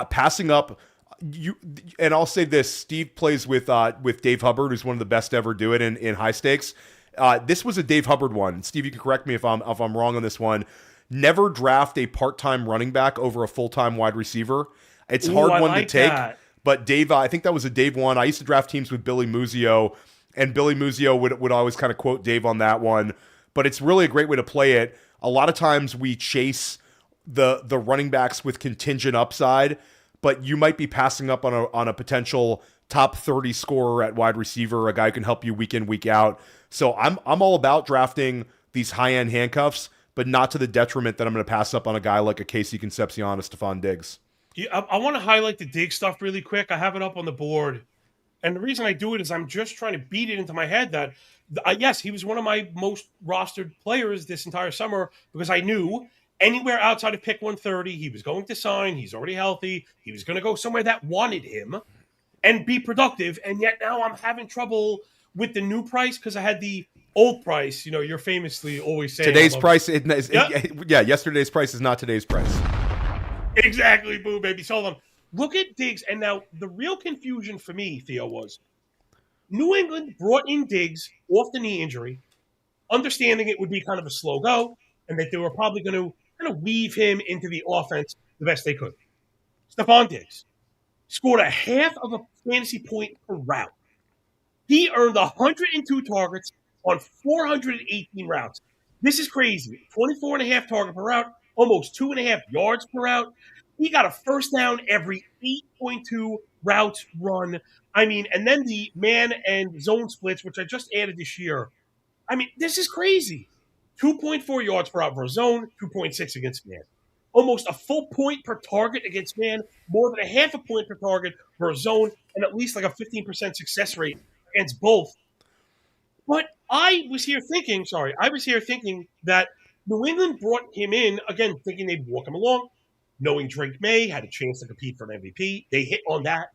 passing up, and I'll say this: Steve plays with Dave Hubbard, who's one of the best to ever do it in high stakes. This was a Dave Hubbard one. Steve, you can correct me if I'm wrong on this one. Never draft a part-time running back over a full-time wide receiver. It's a hard one to take. But Dave, I think that was a Dave one. I used to draft teams with Billy Muzio, and Billy Muzio would always kind of quote Dave on that one. But it's really a great way to play it. A lot of times we chase the running backs with contingent upside, but you might be passing up on a potential top 30 scorer at wide receiver, a guy who can help you week in, week out. So I'm all about drafting these high-end handcuffs, but not to the detriment that I'm going to pass up on a guy like a Casey Concepcion or Stephon Diggs. Yeah, I want to highlight the Diggs stuff really quick. I have it up on the board. And the reason I do it is I'm just trying to beat it into my head that, yes, he was one of my most rostered players this entire summer because I knew anywhere outside of pick 130, he was going to sign. He's already healthy. He was going to go somewhere that wanted him and be productive. And yet now I'm having trouble with the new price because I had the old price. You know, you're famously always saying today's price. Yesterday's price is not today's price. Exactly, boo, baby. So hold on. Look at Diggs. And now the real confusion for me, Theo, was New England brought in Diggs off the knee injury, understanding it would be kind of a slow go and that they were probably going to kind of weave him into the offense the best they could. Stephon Diggs scored a half of a fantasy point per route. He earned 102 targets on 418 routes. This is crazy. 24.5 target per route, almost 2.5 yards per route. He got a first down every 8.2 routes run. I mean, and then the man and zone splits, which I just added this year. I mean, this is crazy. 2.4 yards per route for a zone, 2.6 against man. Almost a full point per target against man, more than a half a point per target for a zone, and at least like a 15% success rate against both. But I was here thinking that New England brought him in, again, thinking they'd walk him along, knowing Drake May had a chance to compete for an MVP. They hit on that.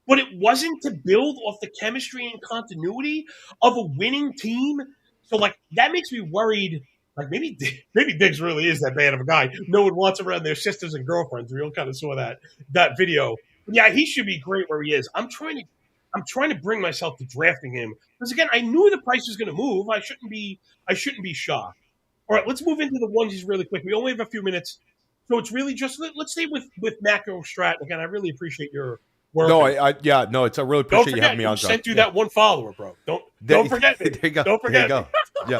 But it wasn't to build off the chemistry and continuity of a winning team. So, like, that makes me worried. Like, maybe Diggs really is that bad of a guy. No one wants him around their sisters and girlfriends. We all kind of saw that video. But yeah, he should be great where he is. I'm trying to bring myself to drafting him because again, I knew the price was going to move. I shouldn't be shocked. All right, let's move into the onesies really quick. We only have a few minutes, so it's really just let's stay with macro strat. Again, I really appreciate your work. No, it's I really appreciate you having me on, John. Sent you that one follower, bro. Don't forget me. There you go. Don't forget. There you go. Yeah.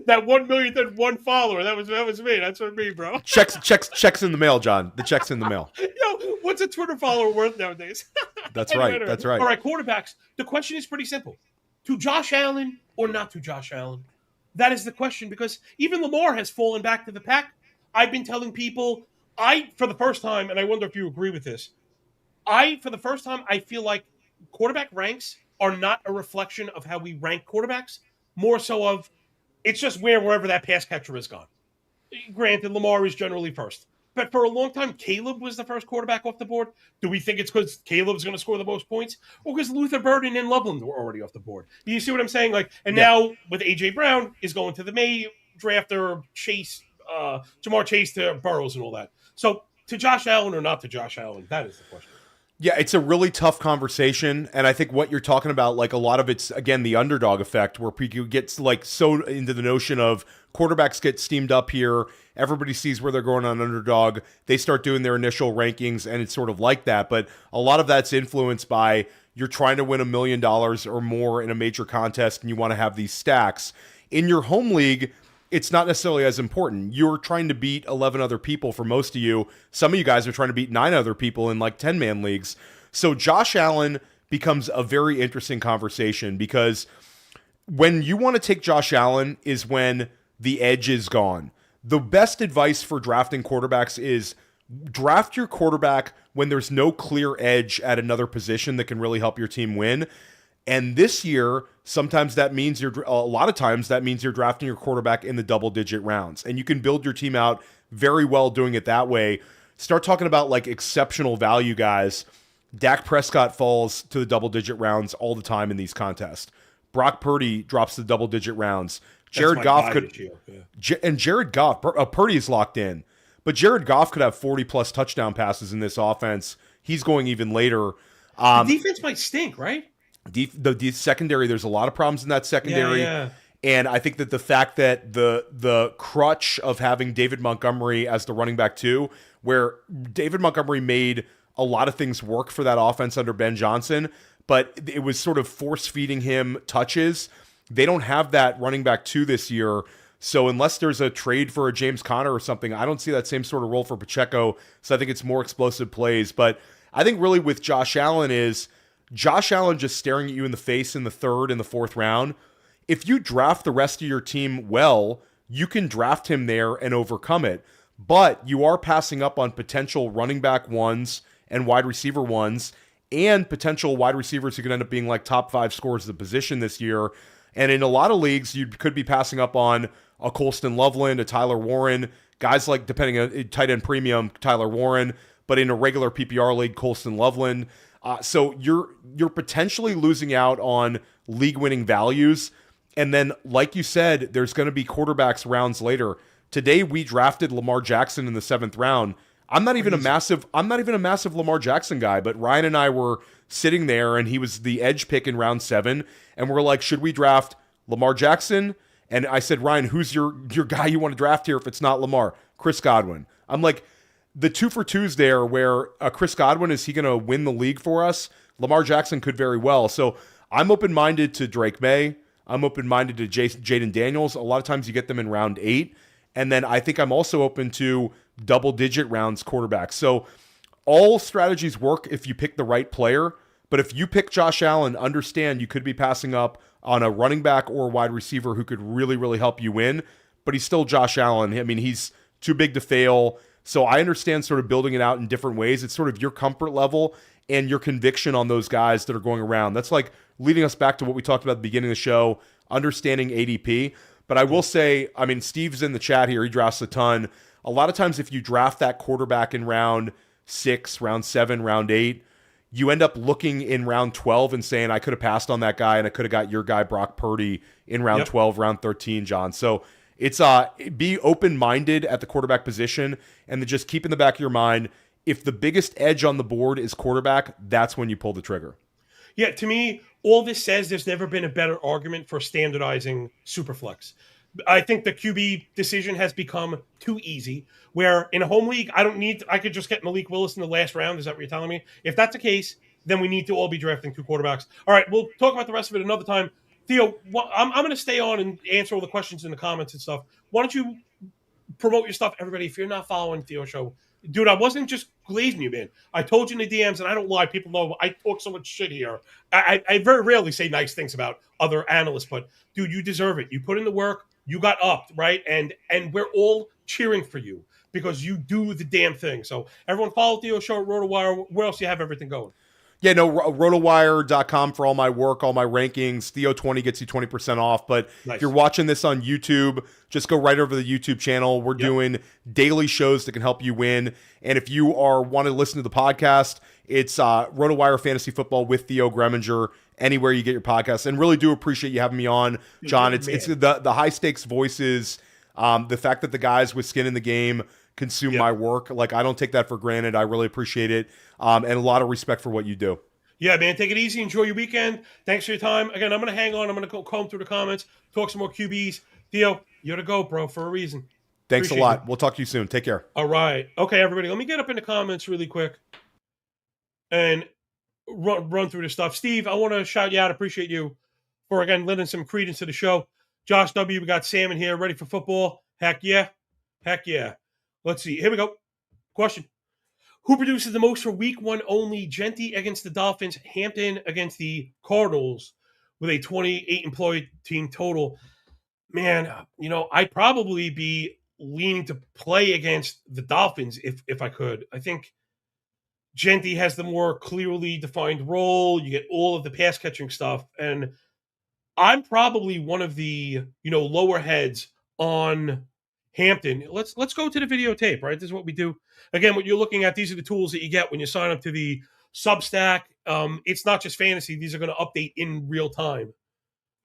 That 1 millionth one follower. That was me. That's for me, bro. Checks in the mail, John. The check's in the mail. Yo, what's a Twitter follower worth nowadays? That's right. That's right. All right, quarterbacks. The question is pretty simple: to Josh Allen or not to Josh Allen? That is the question because even Lamar has fallen back to the pack. I've been telling people, for the first time, and I wonder if you agree with this. For the first time, I feel like quarterback ranks are not a reflection of how we rank quarterbacks, more so of it's just wherever that pass catcher has gone. Granted, Lamar is generally first. But for a long time, Caleb was the first quarterback off the board. Do we think it's because Caleb's going to score the most points? Or because Luther Burden and Loveland were already off the board? You see what I'm saying? Now with A.J. Brown is going to the May draft or Chase, Jamar Chase to Burrows and all that. So to Josh Allen or not to Josh Allen? That is the question. Yeah, it's a really tough conversation, and I think what you're talking about, like a lot of it's, again, the underdog effect, where people get like so into the notion of quarterbacks get steamed up here, everybody sees where they're going on underdog, they start doing their initial rankings, and it's sort of like that, but a lot of that's influenced by you're trying to win $1 million or more in a major contest and you want to have these stacks. In your home league, it's not necessarily as important. You're trying to beat 11 other people for most of you. Some of you guys are trying to beat 9 other people in like 10-man leagues. So Josh Allen becomes a very interesting conversation because when you want to take Josh Allen is when the edge is gone. The best advice for drafting quarterbacks is draft your quarterback when there's no clear edge at another position that can really help your team win. And this year, sometimes that means a lot of times that means you're drafting your quarterback in the double-digit rounds. And you can build your team out very well doing it that way. Start talking about like exceptional value guys. Dak Prescott falls to the double-digit rounds all the time in these contests. Brock Purdy drops the double-digit rounds. Jared Goff could, and Jared Goff, Purdy is locked in, but Jared Goff could have 40-plus touchdown passes in this offense. He's going even later. The defense might stink, right? The secondary, there's a lot of problems in that secondary. Yeah. And I think that the fact that the crutch of having David Montgomery as the running back too, where David Montgomery made a lot of things work for that offense under Ben Johnson, but it was sort of force-feeding him touches. They don't have that running back two this year. So unless there's a trade for a James Conner or something, I don't see that same sort of role for Pacheco. So I think it's more explosive plays. But I think really with Josh Allen is Josh Allen just staring at you in the face in the third and the fourth round. If you draft the rest of your team well, you can draft him there and overcome it. But you are passing up on potential running back ones and wide receiver ones and potential wide receivers who could end up being like top 5 scorers of the position this year. And in a lot of leagues, you could be passing up on a Colston Loveland, a Tyler Warren, guys like, depending on tight end premium, Tyler Warren, but in a regular PPR league, Colston Loveland. So you're potentially losing out on league-winning values. And then, like you said, there's going to be quarterbacks rounds later. Today, we drafted Lamar Jackson in the 7th round. I'm not even a massive Lamar Jackson guy, but Ryan and I were sitting there, and he was the edge pick in round 7, and we're like, should we draft Lamar Jackson? And I said, Ryan, who's your guy you want to draft here if it's not Lamar? Chris Godwin. I'm like, the 2 for 2s there where Chris Godwin, is he going to win the league for us? Lamar Jackson could very well. So I'm open-minded to Drake May. I'm open-minded to Jaden Daniels. A lot of times you get them in round 8. And then I think I'm also open to double-digit rounds quarterbacks. So all strategies work if you pick the right player. But if you pick Josh Allen, understand you could be passing up on a running back or a wide receiver who could really, really help you win. But he's still Josh Allen. I mean, he's too big to fail. So I understand sort of building it out in different ways. It's sort of your comfort level and your conviction on those guys that are going around. That's like leading us back to what we talked about at the beginning of the show, understanding ADP. But I will say, I mean, Steve's in the chat here. He drafts a ton. A lot of times if you draft that quarterback in round 6, round 7, round 8, you end up looking in round 12 and saying, I could have passed on that guy and I could have got your guy, Brock Purdy, in round 12, round 13, John. So it's be open-minded at the quarterback position and then just keep in the back of your mind, if the biggest edge on the board is quarterback, that's when you pull the trigger. Yeah, to me, all this says there's never been a better argument for standardizing Superflex. I think the QB decision has become too easy, where in a home league, I could just get Malik Willis in the last round. Is that what you're telling me? If that's the case, then we need to all be drafting 2 quarterbacks. All right, we'll talk about the rest of it another time. Theo, I'm going to stay on and answer all the questions in the comments and stuff. Why don't you promote your stuff, everybody? If you're not following Theo Show, dude, I wasn't just glazing you, man. I told you in the DMs, and I don't lie. People know I talk so much shit here. I very rarely say nice things about other analysts, but dude, you deserve it. You put in the work. You got upped, right? And we're all cheering for you because you do the damn thing. So everyone follow Theo Show at RotoWire. Where else do you have everything going? Yeah, no, rotowire.com for all my work, all my rankings. Theo20 gets you 20% off. But if you're watching this on YouTube, just go right over to the YouTube channel. We're doing daily shows that can help you win. And if you want to listen to the podcast, it's RotoWire Fantasy Football with Theo Gremminger, anywhere you get your podcasts. And really do appreciate you having me on, John. It's the high-stakes voices, the fact that the guys with skin in the game consume my work. Like, I don't take that for granted. I really appreciate it. And a lot of respect for what you do. Yeah, man. Take it easy. Enjoy your weekend. Thanks for your time. Again, I'm going to hang on. I'm going to go comb through the comments, talk some more QBs. Theo, you're the GOAT, bro, for a reason. Thanks a lot. We'll talk to you soon. Take care. All right. Okay, everybody. Let me get up in the comments really quick. And run through this stuff. Steve, I want to shout you out. Appreciate you for, again, lending some credence to the show. Josh W., we got Sam in here, ready for football. Heck yeah. Heck yeah. Let's see. Here we go. Question. Who produces the most for week one only? Genty against the Dolphins, Hampton against the Cardinals with a 28 employee team total. Man, I'd probably be leaning to play against the Dolphins if I could. I think Genty has the more clearly defined role. You get all of the pass catching stuff. And I'm probably one of the, lower heads on Hampton. Let's go to the videotape, right? This is what we do. Again, what you're looking at, these are the tools that you get when you sign up to the Substack. It's not just fantasy. These are going to update in real time.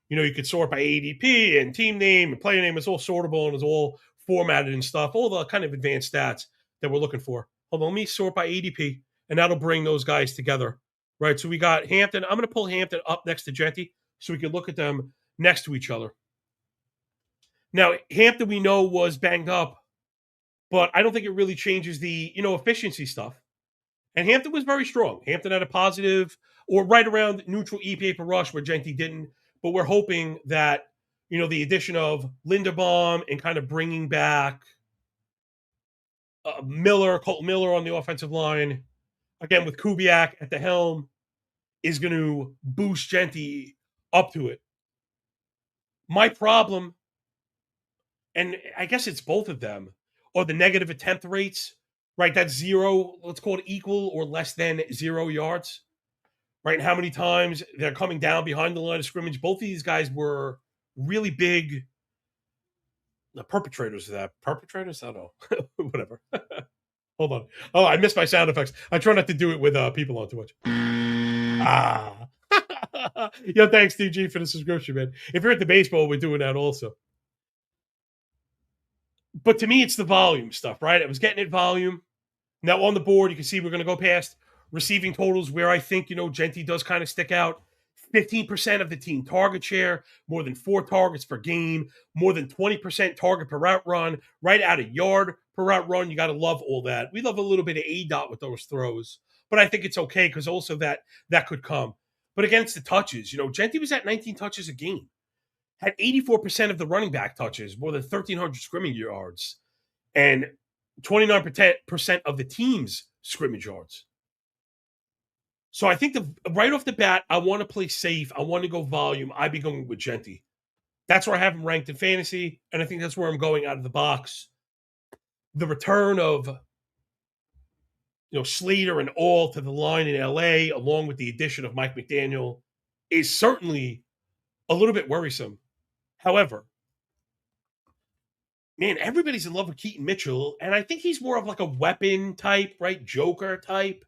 You could sort by ADP and team name and player name. It's all sortable and it's all formatted and stuff. All the kind of advanced stats that we're looking for. Hold on, let me sort by ADP, and that'll bring those guys together, right? So we got Hampton. I'm going to pull Hampton up next to Genty so we can look at them next to each other. Now, Hampton, we know, was banged up, but I don't think it really changes the, efficiency stuff. And Hampton was very strong. Hampton had a positive or right around neutral EPA per rush where Genty didn't. But we're hoping that, the addition of Linderbaum and kind of bringing back Colton Miller on the offensive line, again, with Kubiak at the helm, is going to boost Genty up to it. My problem, and I guess it's both of them, are the negative attempt rates, right? That's 0, let's call it equal or less than 0 yards, right? And how many times they're coming down behind the line of scrimmage. Both of these guys were really big perpetrators of that. Perpetrators? I don't know. Whatever. Hold on. Oh, I missed my sound effects. I try not to do it with people on too much. Yo, thanks, DG, for the subscription, man. If you're at the baseball, we're doing that also. But to me, it's the volume stuff, right? I was getting it volume. Now on the board, you can see we're going to go past receiving totals where I think, Genty does kind of stick out. 15% of the team target share, more than 4 targets per game, more than 20% target per route run, right out a yard per route run. You got to love all that. We love a little bit of A-dot with those throws, but I think it's okay because also that could come. But against the touches, Genty was at 19 touches a game, had 84% of the running back touches, more than 1,300 scrimmage yards, and 29% of the team's scrimmage yards. So I think right off the bat, I want to play safe. I want to go volume. I'd be going with Genty. That's where I have him ranked in fantasy, and I think that's where I'm going out of the box. The return of Slater and all to the line in LA, along with the addition of Mike McDaniel, is certainly a little bit worrisome. However, man, everybody's in love with Keaton Mitchell, and I think he's more of like a weapon type, right? Joker type.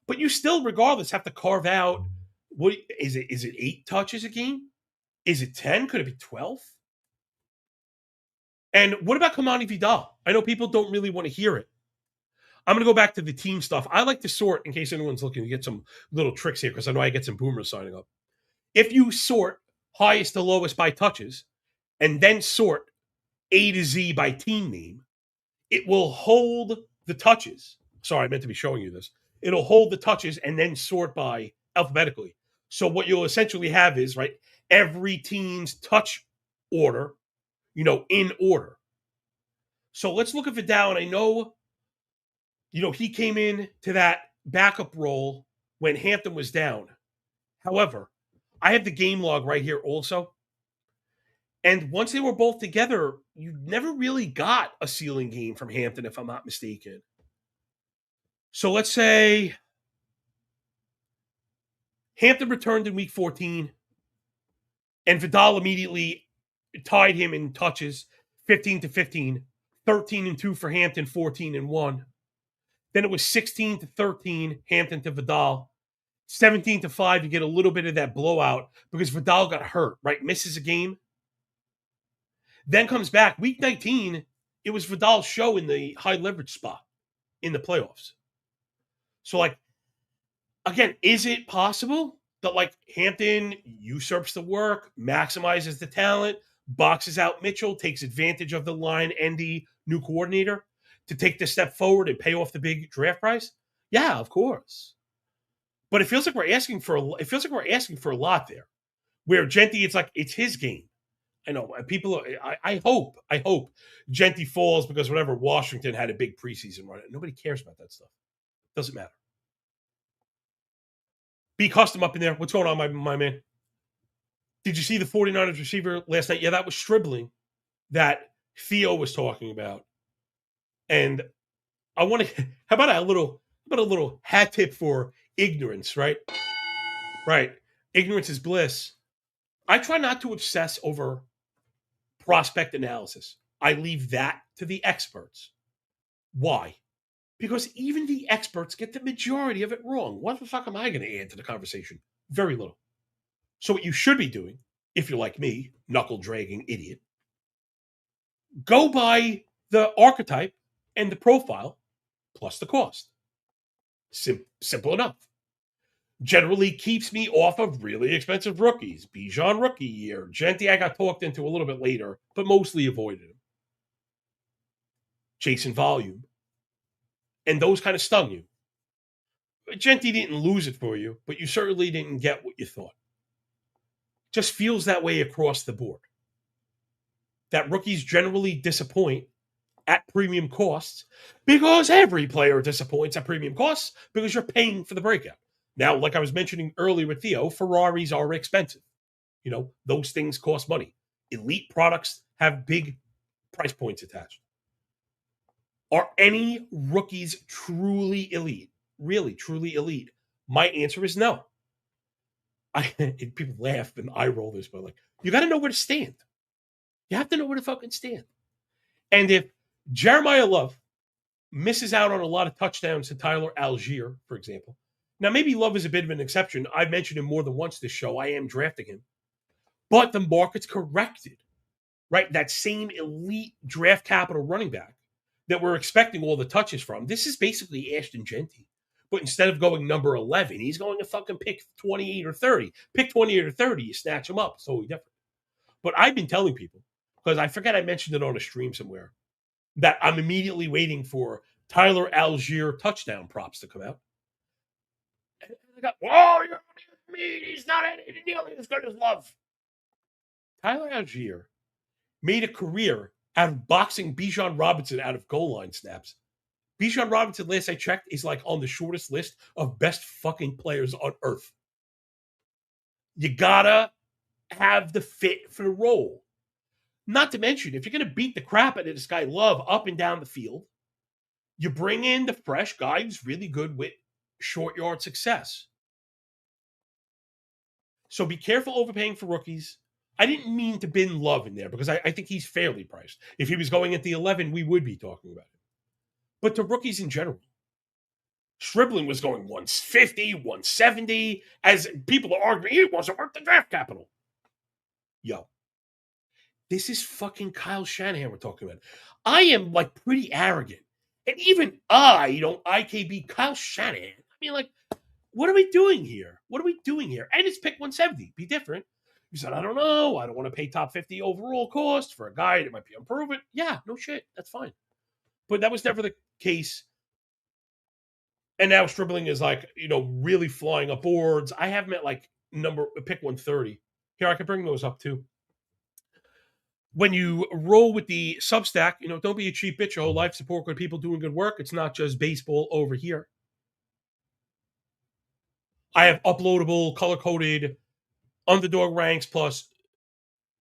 But you still, regardless, have to carve out, what is it? Is it 8 touches a game? Is it 10? Could it be 12? And what about Kamani Vidal? I know people don't really want to hear it. I'm going to go back to the team stuff. I like to sort, in case anyone's looking to get some little tricks here, because I know I get some boomers signing up. If you sort highest to lowest by touches, and then sort A to Z by team name, it will hold the touches. Sorry, I meant to be showing you this. It'll hold the touches and then sort by alphabetically. So what you'll essentially have is, right, every team's touch order, in order. So let's look at Vidal. And I know, he came in to that backup role when Hampton was down. However, I have the game log right here also. And once they were both together, you never really got a ceiling game from Hampton, if I'm not mistaken. So let's say Hampton returned in week 14, and Vidal immediately tied him in touches, 15-15, 13-2 for Hampton, 14-1. Then it was 16-13, Hampton to Vidal, 17-5 to get a little bit of that blowout because Vidal got hurt, right? Misses a game. Then comes back. Week 19, it was Vidal's show in the high leverage spot in the playoffs. So, again, is it possible that, Hampton usurps the work, maximizes the talent, boxes out Mitchell, takes advantage of the line and the new coordinator to take this step forward and pay off the big draft price? Yeah, of course. But it feels like we're asking for a lot there. Where Genty, it's his game. I know people. I hope Genty falls because whatever Washington had a big preseason run. Nobody cares about that stuff. Doesn't matter. Be custom up in there. What's going on, my man? Did you see the 49ers receiver last night? Yeah, that was Stribling that Theo was talking about. And I want to. How about a little hat tip for ignorance? Right. Ignorance is bliss. I try not to obsess over prospect analysis. I leave that to the experts. Why? Because even the experts get the majority of it wrong. What the fuck am I going to add to the conversation? Very little. So what you should be doing, if you're like me, knuckle-dragging idiot, go by the archetype and the profile plus the cost. Simple enough. Generally keeps me off of really expensive rookies. Bijan rookie year. Genty I got talked into a little bit later, but mostly avoided him. Chasing volume. And those kind of stung you. Genty didn't lose it for you, but you certainly didn't get what you thought. Just feels that way across the board. That rookies generally disappoint at premium costs because every player disappoints at premium costs because you're paying for the breakout. Now, like I was mentioning earlier with Theo, Ferraris are expensive. Those things cost money. Elite products have big price points attached. Are any rookies truly elite? Really, truly elite? My answer is no. People laugh and eye roll this, but you got to know where to stand. You have to know where to fucking stand. And if Jeremiah Love misses out on a lot of touchdowns to Tyler Algier, for example. Now, maybe Love is a bit of an exception. I've mentioned him more than once this show. I am drafting him. But the market's corrected, right? That same elite draft capital running back that we're expecting all the touches from. This is basically Ashton Genty. But instead of going number 11, he's going to fucking pick 28 or 30. Pick 28 or 30, you snatch him up. It's totally different. But I've been telling people, because I forget I mentioned it on a stream somewhere, that I'm immediately waiting for Tyler Algier touchdown props to come out. And I got, whoa, you're me. He's not nearly as good as Love. Tyler Algier made a career out of boxing Bijan Robinson out of goal line snaps. Bijan Robinson, last I checked, is on the shortest list of best fucking players on earth. You gotta have the fit for the role. Not to mention, if you're going to beat the crap out of this guy Love up and down the field, you bring in the fresh guy who's really good with short yard success. So be careful overpaying for rookies. I didn't mean to bin Love in there because I think he's fairly priced. If he was going at the 11, we would be talking about him. But to rookies in general, Stribling was going 150, 170, as people are arguing he wasn't worth the draft capital. Yo. This is fucking Kyle Shanahan we're talking about. I am pretty arrogant. And even I don't IKB Kyle Shanahan. I mean, what are we doing here? And it's pick 170. Be different. You said, I don't know. I don't want to pay top 50 overall cost for a guy that might be unproven. Yeah, no shit. That's fine. But that was never the case. And now Stribling is really flying up boards. I have him at pick 130. Here, I can bring those up too. When you roll with the Substack, don't be a cheap bitch your whole life. Support good people doing good work. It's not just baseball over here. I have uploadable, color-coded underdog ranks plus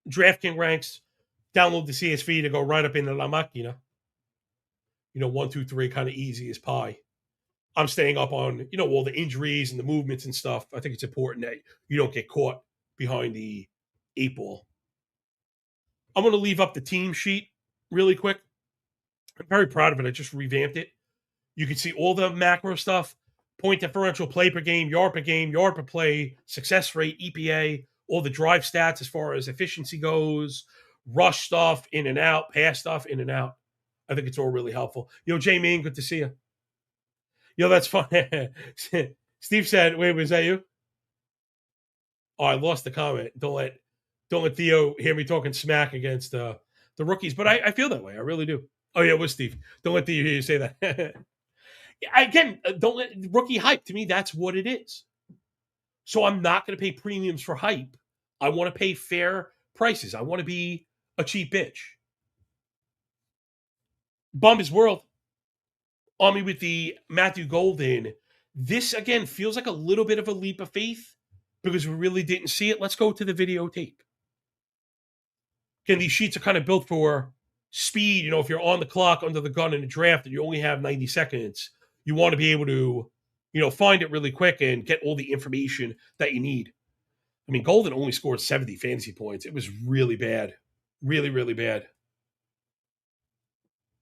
DraftKings ranks. Download the CSV to go right up into La Máquina. 1, 2, 3, kind of easy as pie. I'm staying up on, all the injuries and the movements and stuff. I think it's important that you don't get caught behind the 8 ball. I'm going to leave up the team sheet really quick. I'm very proud of it. I just revamped it. You can see all the macro stuff, point differential, play per game, yard per play, success rate, EPA, all the drive stats as far as efficiency goes, rush stuff, in and out, pass stuff, in and out. I think it's all really helpful. Jamie, good to see you. That's fun. Steve said, wait, was that you? Oh, I lost the comment. Don't let Theo hear me talking smack against the rookies. But I feel that way. I really do. Oh, yeah, it was Steve. Don't let Theo hear you say that. Again, don't let rookie hype. To me, that's what it is. So I'm not going to pay premiums for hype. I want to pay fair prices. I want to be a cheap bitch. Bombas World on me with the Matthew Golden. This, again, feels like a little bit of a leap of faith because we really didn't see it. Let's go to the videotape. Again, these sheets are kind of built for speed. You know, if you're on the clock under the gun in a draft and you only have 90 seconds, you want to be able to, you know, find it really quick and get all the information that you need. I mean, Golden only scored 70 fantasy points. It was really bad. Really, really bad.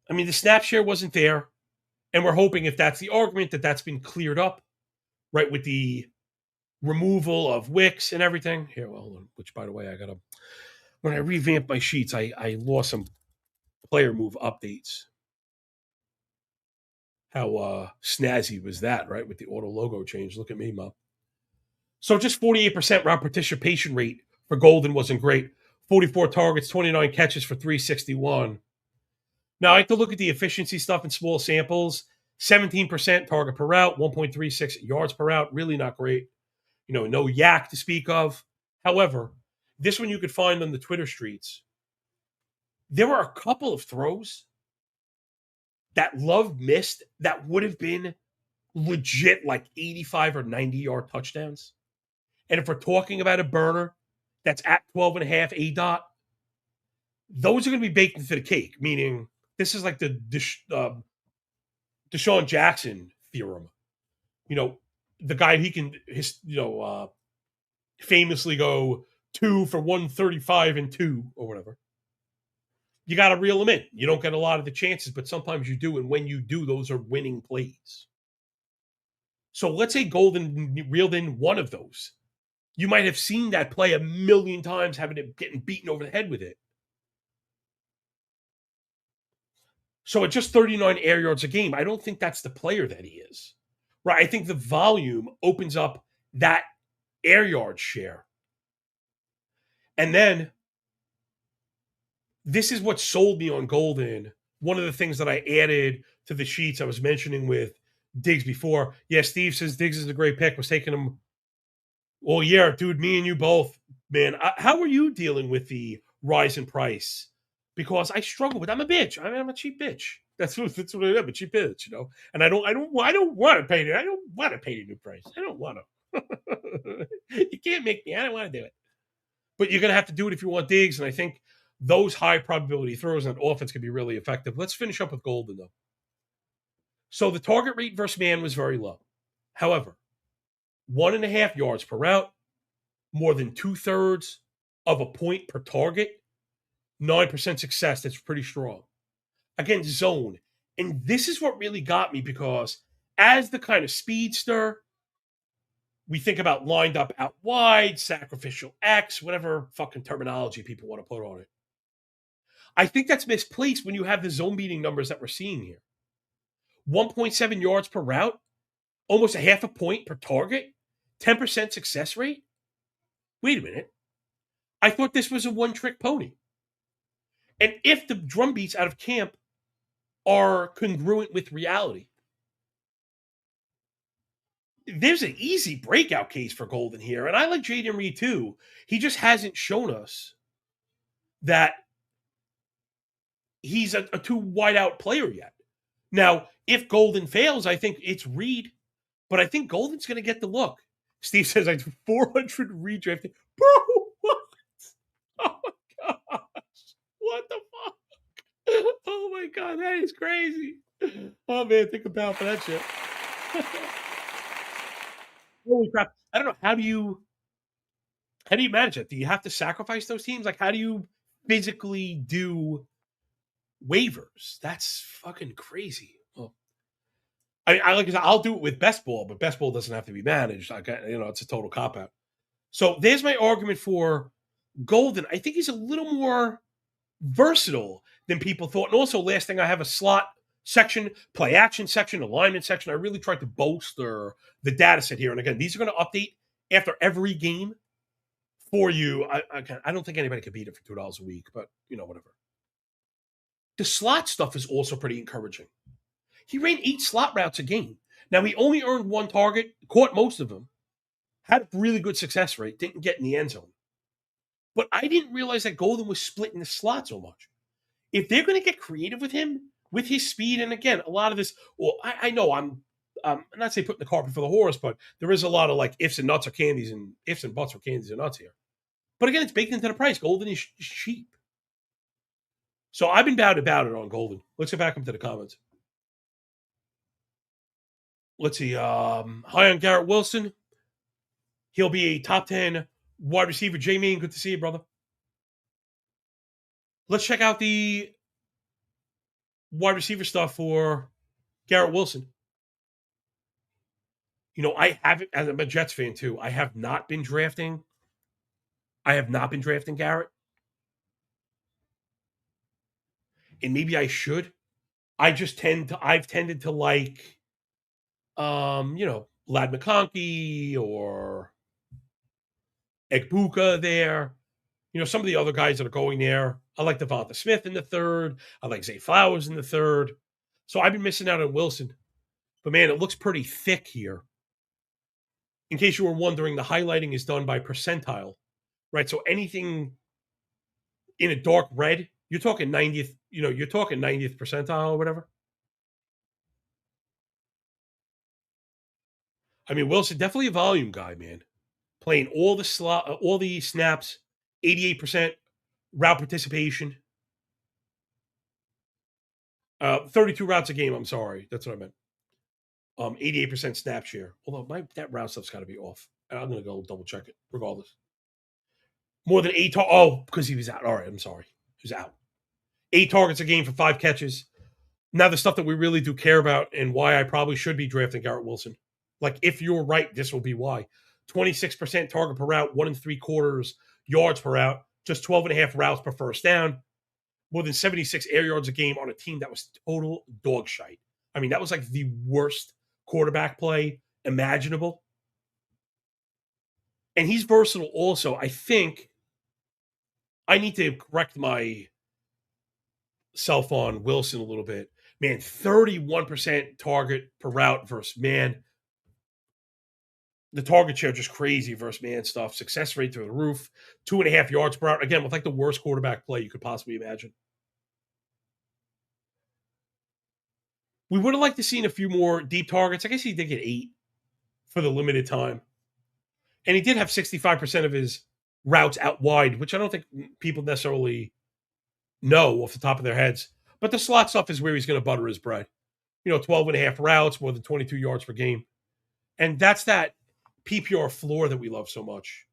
I mean, the snap share wasn't there. And we're hoping, if that's the argument, that that's been cleared up, right, with the removal of wicks and everything. Here, well, hold on, which, by the way, when I revamped my sheets, I lost some player move updates. How snazzy was that, right, with the auto logo change? Look at me, Mom. So just 48% route participation rate for Golden wasn't great. 44 targets, 29 catches for 361. Now, I have to look at the efficiency stuff in small samples. 17% target per route, 1.36 yards per route. Really not great. You know, no yak to speak of. However, this one you could find on the Twitter streets. There were a couple of throws that Love missed that would have been legit like 85 or 90-yard touchdowns. And if we're talking about a burner that's at 12.5 ADOT, those are going to be baked into the cake, meaning this is like the Deshaun Jackson theorem. You know, the guy, he can, famously go 2 for 135 and 2 or whatever. You got to reel them in. You don't get a lot of the chances, but sometimes you do. And when you do, those are winning plays. So let's say Golden reeled in one of those. You might have seen that play a million times, getting beaten over the head with it. So at just 39 air yards a game, I don't think that's the player that he is. Right? I think the volume opens up that air yard share. And then this is what sold me on Golden. One of the things that I added to the sheets I was mentioning with Diggs before. Yeah, Steve says Diggs is a great pick. Was taking him all year. Dude, me and you both, man. How are you dealing with the rise in price? Because I struggle with. I'm a bitch. I'm a cheap bitch. That's what I am. A cheap bitch, you know. And I don't want to pay it. I don't want to pay the new price. I don't want to. You can't make me. I don't want to do it. But you're gonna have to do it if you want Diggs. And I think those high probability throws on offense can be really effective. Let's finish up with Golden though. So the target rate versus man was very low. However, 1.5 yards per route, more than 2/3 of a point per target, 9% success. That's pretty strong. Again, zone. And this is what really got me, because as the kind of speedster, we think about lined up out wide, sacrificial X, whatever fucking terminology people want to put on it. I think that's misplaced when you have the zone beating numbers that we're seeing here. 1.7 yards per route, almost a half a point per target, 10% success rate. Wait a minute. I thought this was a one-trick pony. And if the drum beats out of camp are congruent with reality, there's an easy breakout case for Golden here. And I like Jaden Reed too. He just hasn't shown us that he's a too wide out player yet. Now, if Golden fails, I think it's Reed, but I think Golden's going to get the look. Steve says, I do 400 redrafting. Bro, what? Oh my gosh. What the fuck? Oh my God, that is crazy. Oh man, think about for that shit. Holy crap. I don't know. How do you manage it? Do you have to sacrifice those teams? Like, how do you physically do waivers? That's fucking crazy. Oh. I'll do it with best ball, but best ball doesn't have to be managed. It's a total cop out. So there's my argument for Golden. I think he's a little more versatile than people thought. And also, last thing, I have a slot section, play action section, alignment section. I really tried to bolster the data set here. And again, these are going to update after every game for you. I don't think anybody could beat it for $2 a week, but whatever. The slot stuff is also pretty encouraging. He ran 8 slot routes a game. Now, he only earned 1 target, caught most of them. Had a really good success rate, didn't get in the end zone. But I didn't realize that Golden was splitting the slot so much. If they're going to get creative with him, with his speed, and again, a lot of this, well, I know I'm not saying putting the cart before the horse, but there is a lot of like ifs and nuts or candies and ifs and buts or candies and nuts here. But again, it's baked into the price. Golden is cheap. So I've been bad about it on Golden. Let's get back into the comments. Let's see. High on Garrett Wilson. He'll be a top 10 wide receiver. J-Main, good to see you, brother. Let's check out the wide receiver stuff for Garrett Wilson. You know, I haven't, as I'm a Jets fan too, I have not been drafting Garrett. And maybe I should. I've tended to like, Lad McConkey or Egbuka there. You know, some of the other guys that are going there. I like Devonta Smith in the third. I like Zay Flowers in the third. So I've been missing out on Wilson. But man, it looks pretty thick here. In case you were wondering, the highlighting is done by percentile, right? So anything in a dark red, you're talking 90th, you're talking 90th percentile or whatever. I mean, Wilson, definitely a volume guy, man. Playing all the snaps, 88% route participation. 32 routes a game, I'm sorry. That's what I meant. 88% snap share. Although that route stuff's got to be off. I'm going to go double check it, regardless. More than 8 because he was out. All right, I'm sorry. He was out. 8 targets a game for 5 catches. Now, the stuff that we really do care about and why I probably should be drafting Garrett Wilson. Like, if you're right, this will be why. 26% target per route, 1 3/4 yards per route, just 12.5 routes per first down, more than 76 air yards a game on a team that was total dog shite. I mean, that was like the worst quarterback play imaginable. And he's versatile also. I think I need to correct myself on Wilson a little bit. Man, 31% target per route versus man. The target share just crazy versus man stuff. Success rate through the roof. 2.5 yards per route. Again, with like the worst quarterback play you could possibly imagine. We would have liked to seen a few more deep targets. I guess he did get 8 for the limited time. And he did have 65% of his routes out wide, which I don't think people necessarily know off the top of their heads. But the slot stuff is where he's going to butter his bread. 12.5 routes, more than 22 yards per game. And that's that PPR floor that we love so much.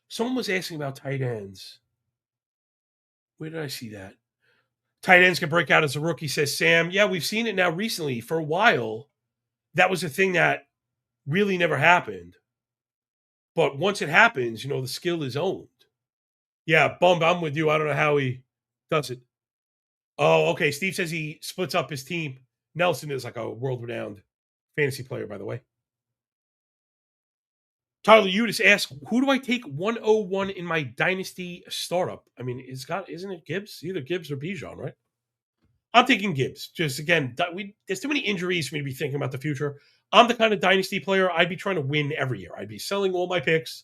Someone was asking about tight ends. Where did I see that? Tight ends can break out as a rookie, says Sam. Yeah, we've seen it now recently. For a while, that was a thing that really never happened. But once it happens, the skill is owned. Yeah, Bump, I'm with you. I don't know how he does it. Oh, okay. Steve says he splits up his team. Nelson is like a world-renowned fantasy player, by the way. Tyler Udis asks, who do I take 101 in my dynasty startup? I mean, isn't it Gibbs? Either Gibbs or Bijan, right? I'm taking Gibbs. Just again, there's too many injuries for me to be thinking about the future. I'm the kind of dynasty player I'd be trying to win every year. I'd be selling all my picks.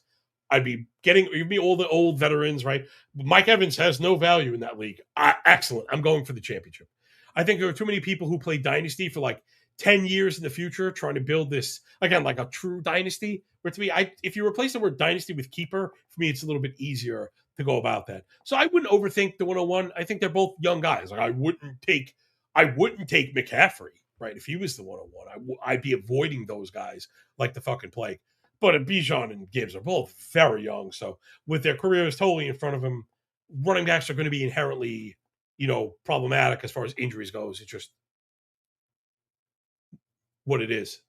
I'd be give me all the old veterans, right? Mike Evans has no value in that league. Excellent. I'm going for the championship. I think there are too many people who play dynasty for like 10 years in the future trying to build this, again, like a true dynasty. Where to me, if you replace the word dynasty with keeper, for me, it's a little bit easier to go about that. So I wouldn't overthink the 101. I think they're both young guys. Like I wouldn't take McCaffrey, right? If he was the 101, I'd be avoiding those guys like the fucking plague. But Bijan and Gibbs are both very young. So with their careers totally in front of them, running backs are going to be inherently, problematic as far as injuries goes. It's just what it is.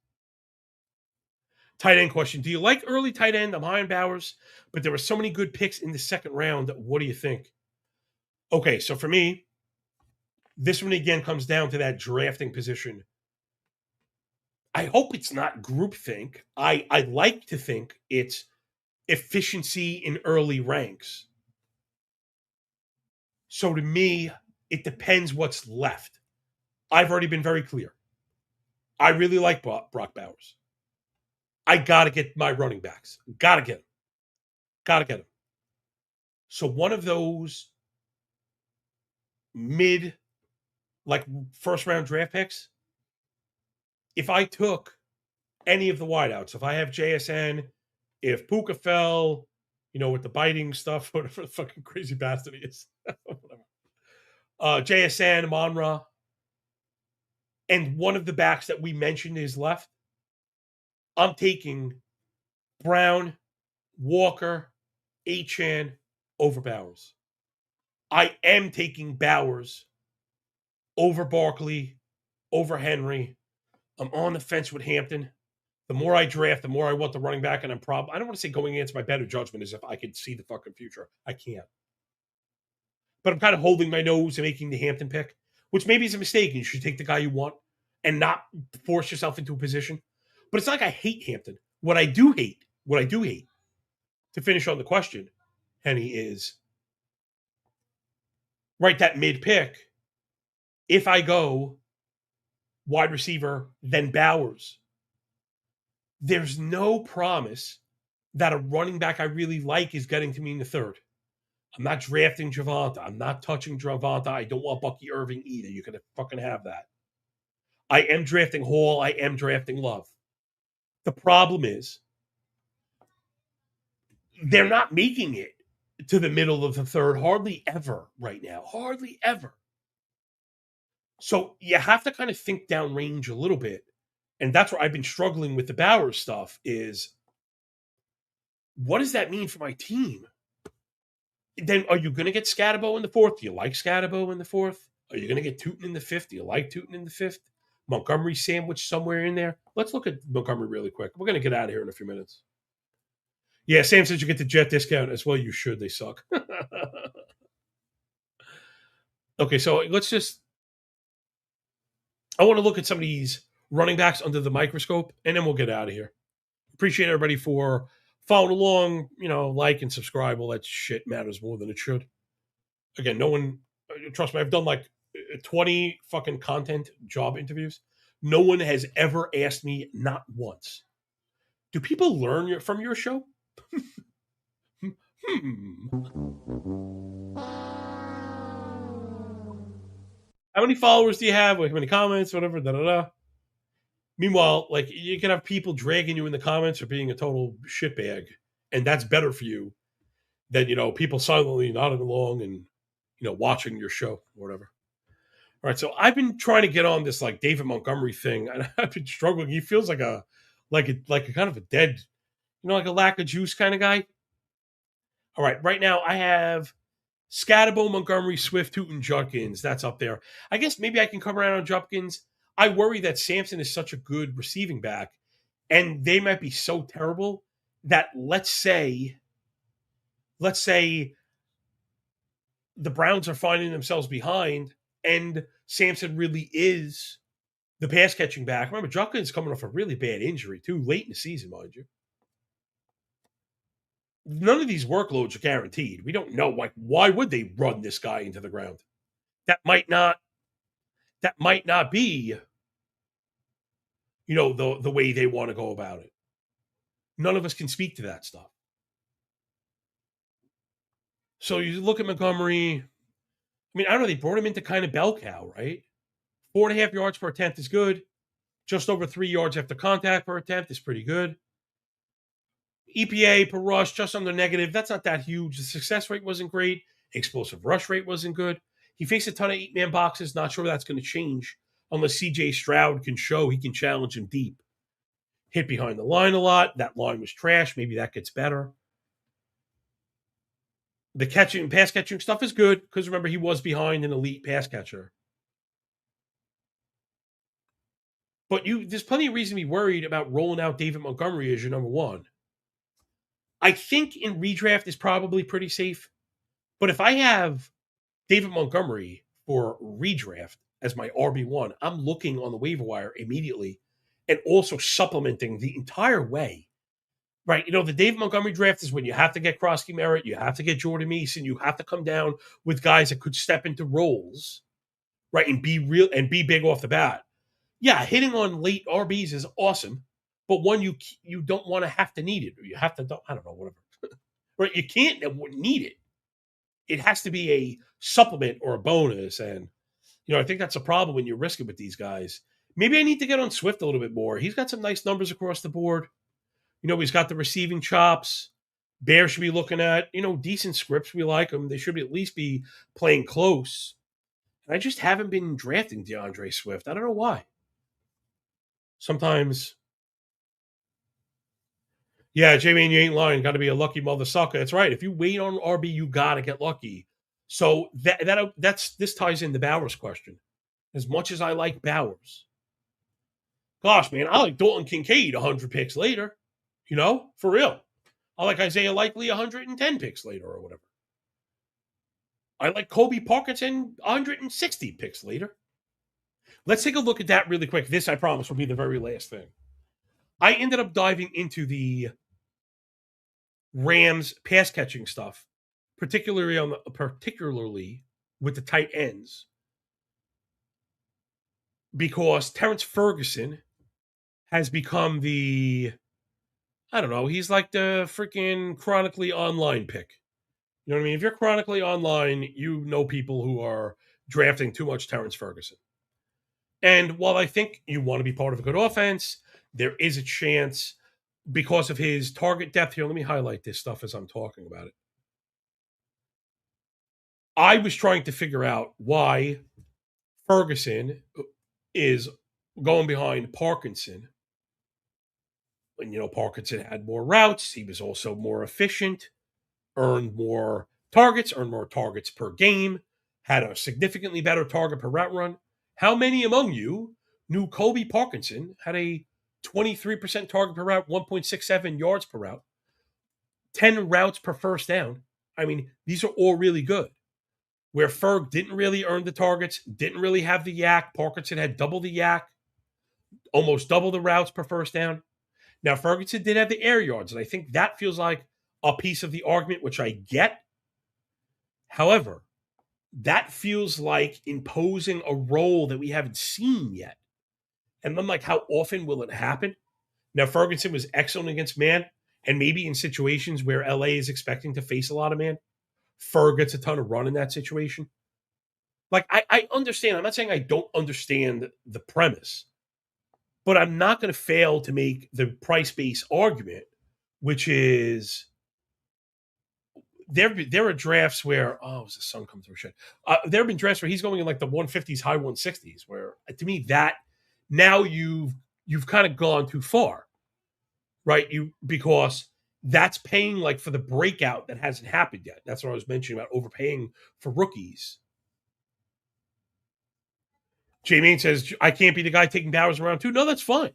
Tight end question. Do you like early tight end? I'm high on Bowers, but there were so many good picks in the second round. What do you think? Okay, so for me, this one again comes down to that drafting position. I hope it's not groupthink. I like to think it's efficiency in early ranks. So to me, it depends what's left. I've already been very clear. I really like Brock Bowers. I got to get my running backs. Got to get them. Got to get them. So one of those mid, like first round draft picks, if I took any of the wideouts, if I have JSN, if Puka fell, with the biting stuff, whatever the fucking crazy bastard he is, JSN, Monra, and one of the backs that we mentioned is left, I'm taking Brown, Walker, Achane over Bowers. I am taking Bowers over Barkley, over Henry. I'm on the fence with Hampton. The more I draft, the more I want the running back, and I don't want to say going against my better judgment as if I could see the fucking future. I can't. But I'm kind of holding my nose and making the Hampton pick, which maybe is a mistake, and you should take the guy you want and not force yourself into a position. But it's not like I hate Hampton. What I do hate, to finish on the question, Henny, is right that mid pick. If I go wide receiver, then Bowers, there's no promise that a running back I really like is getting to me in the third. I'm not drafting Javonte. I'm not touching Javonte. I don't want Bucky Irving either. You can fucking have that. I am drafting Hall. I am drafting Love. The problem is they're not making it to the middle of the third hardly ever right now. Hardly ever. So you have to kind of think downrange a little bit. And that's where I've been struggling with the Bowers stuff is, what does that mean for my team? Then are you going to get Scatabo in the fourth? Do you like Scatabo in the fourth? Are you going to get Tootin in the fifth? Do you like Tootin in the fifth? Montgomery sandwich somewhere in there? Let's look at Montgomery really quick. We're going to get out of here in a few minutes. Yeah, Sam says you get the Jet discount as well. You should. They suck. Okay, so let's just... I want to look at some of these running backs under the microscope, and then we'll get out of here. Appreciate everybody for following along, like and subscribe. All that shit matters more than it should. Again, no one, trust me, I've done like 20 fucking content job interviews. No one has ever asked me, not once, do people learn from your show? How many followers do you have? Like, how many comments? Whatever. Da da da. Meanwhile, like, you can have people dragging you in the comments or being a total shitbag, and that's better for you than people silently nodding along and watching your show or whatever. All right, so I've been trying to get on this like David Montgomery thing, and I've been struggling. He feels like a kind of a dead, like a lack of juice kind of guy. All right now I have Scatabo, Montgomery, Swift, Tootin, Judkins. That's up there. I guess maybe I can come around on Judkins. I worry that Sampson is such a good receiving back, and they might be so terrible that let's say the Browns are finding themselves behind, and Sampson really is the pass catching back. Remember, Judkins coming off a really bad injury too, late in the season, mind you. None of these workloads are guaranteed. We don't know why would they run this guy into the ground? That might not be the way they want to go about it. None of us can speak to that stuff. So you look at Montgomery. I mean, I don't know. They brought him into kind of bell cow, right? 4.5 yards per attempt is good. Just over 3 yards after contact per attempt is pretty good. EPA per rush, just under negative. That's not that huge. The success rate wasn't great. Explosive rush rate wasn't good. He faced a ton of 8-man boxes. Not sure that's going to change unless CJ Stroud can show he can challenge him deep. Hit behind the line a lot. That line was trash. Maybe that gets better. The pass catching stuff is good because remember, he was behind an elite pass catcher. But there's plenty of reason to be worried about rolling out David Montgomery as your number one. I think in redraft is probably pretty safe. But if I have David Montgomery for redraft as my RB1, I'm looking on the waiver wire immediately and also supplementing the entire way. Right, the David Montgomery draft is when you have to get Krosky Merritt, you have to get Jordan Mason, you have to come down with guys that could step into roles, right, and be real and be big off the bat. Yeah, hitting on late RBs is awesome, but one you don't want to have to need it, or you have to, I don't know, whatever. Right? You can't need it. It has to be a supplement or a bonus, and I think that's a problem when you're risking with these guys. Maybe I need to get on Swift a little bit more. He's got some nice numbers across the board. He's got the receiving chops. Bear should be looking at, decent scripts. We like them. They should at least be playing close. And I just haven't been drafting DeAndre Swift. I don't know why. Sometimes, yeah, Jamie, you ain't lying. Got to be a lucky mother sucker. That's right. If you wait on RB, you got to get lucky. So this ties into Bowers' question. As much as I like Bowers, gosh, man, I like Dalton Kincaid 100 picks later. For real. I like Isaiah Likely 110 picks later or whatever. I like Kobe Parkinson 160 picks later. Let's take a look at that really quick. This, I promise, will be the very last thing. I ended up diving into the Rams pass catching stuff, particularly with the tight ends, because Terrence Ferguson has become I don't know, he's like the freaking chronically online pick. You know what I mean? If you're chronically online, you know people who are drafting too much Terrence Ferguson. And while I think you want to be part of a good offense, there is a chance because of his target depth here. Let me highlight this stuff as I'm talking about it. I was trying to figure out why Ferguson is going behind Parkinson. And, Parkinson had more routes. He was also more efficient, earned more targets per game, had a significantly better target per route run. How many among you knew Kobe Parkinson had a 23% target per route, 1.67 yards per route, 10 routes per first down? I mean, these are all really good. Where Ferg didn't really earn the targets, didn't really have the yak. Parkinson had double the yak, almost double the routes per first down. Now, Ferguson did have the air yards, and I think that feels like a piece of the argument, which I get. However, that feels like imposing a role that we haven't seen yet. And I'm like, how often will it happen? Now, Ferguson was excellent against man, and maybe in situations where LA is expecting to face a lot of man, Ferg gets a ton of run in that situation. Like, I understand. I'm not saying I don't understand the premise, but I'm not going to fail to make the price-based argument, which is there are drafts where, the sun comes through shit. There have been drafts where he's going in like the 150s, high 160s, where to me that now you've kind of gone too far, right? Because that's paying like for the breakout that hasn't happened yet. That's what I was mentioning about overpaying for rookies. Jamie says, I can't be the guy taking Bowers around too. No, that's fine.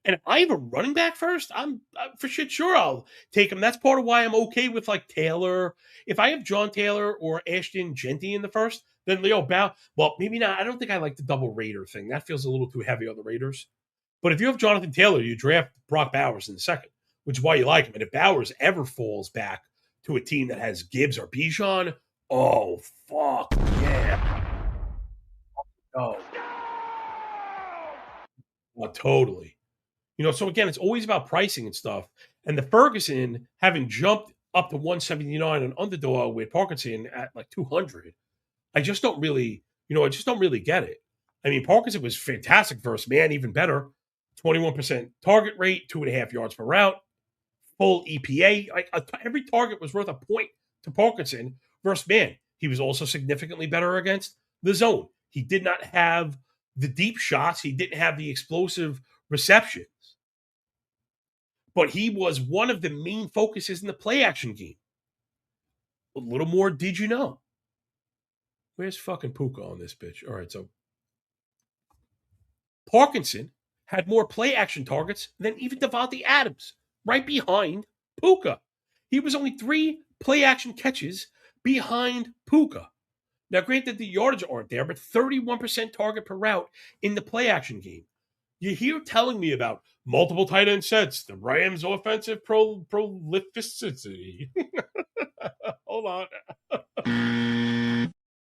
And if I have a running back first, I'm for shit sure I'll take him. That's part of why I'm okay with like Taylor. If I have John Taylor or Ashton Genty in the first, then Leo Bow. Well, maybe not. I don't think I like the double Raider thing. That feels a little too heavy on the Raiders. But if you have Jonathan Taylor, you draft Brock Bowers in the second, which is why you like him. And if Bowers ever falls back to a team that has Gibbs or Bijan, oh fuck yeah. Oh, totally. So again, it's always about pricing and stuff. And the Ferguson having jumped up to 179 on underdog with Parkinson at like 200, I just don't really get it. I mean, Parkinson was fantastic versus man, even better. 21% target rate, 2.5 yards per route, full EPA. Every target was worth a point to Parkinson versus man. He was also significantly better against the zone. He did not have the deep shots. He didn't have the explosive receptions. But he was one of the main focuses in the play action game. A little more did you know? Where's fucking Puka on this bitch? All right, so Parkinson had more play action targets than even Devontae Adams, right behind Puka. He was only 3 play action catches behind Puka. Now, granted, the yardage aren't there, but 31% target per route in the play action game. You're here telling me about multiple tight end sets, the Rams' offensive prolificity. Hold on.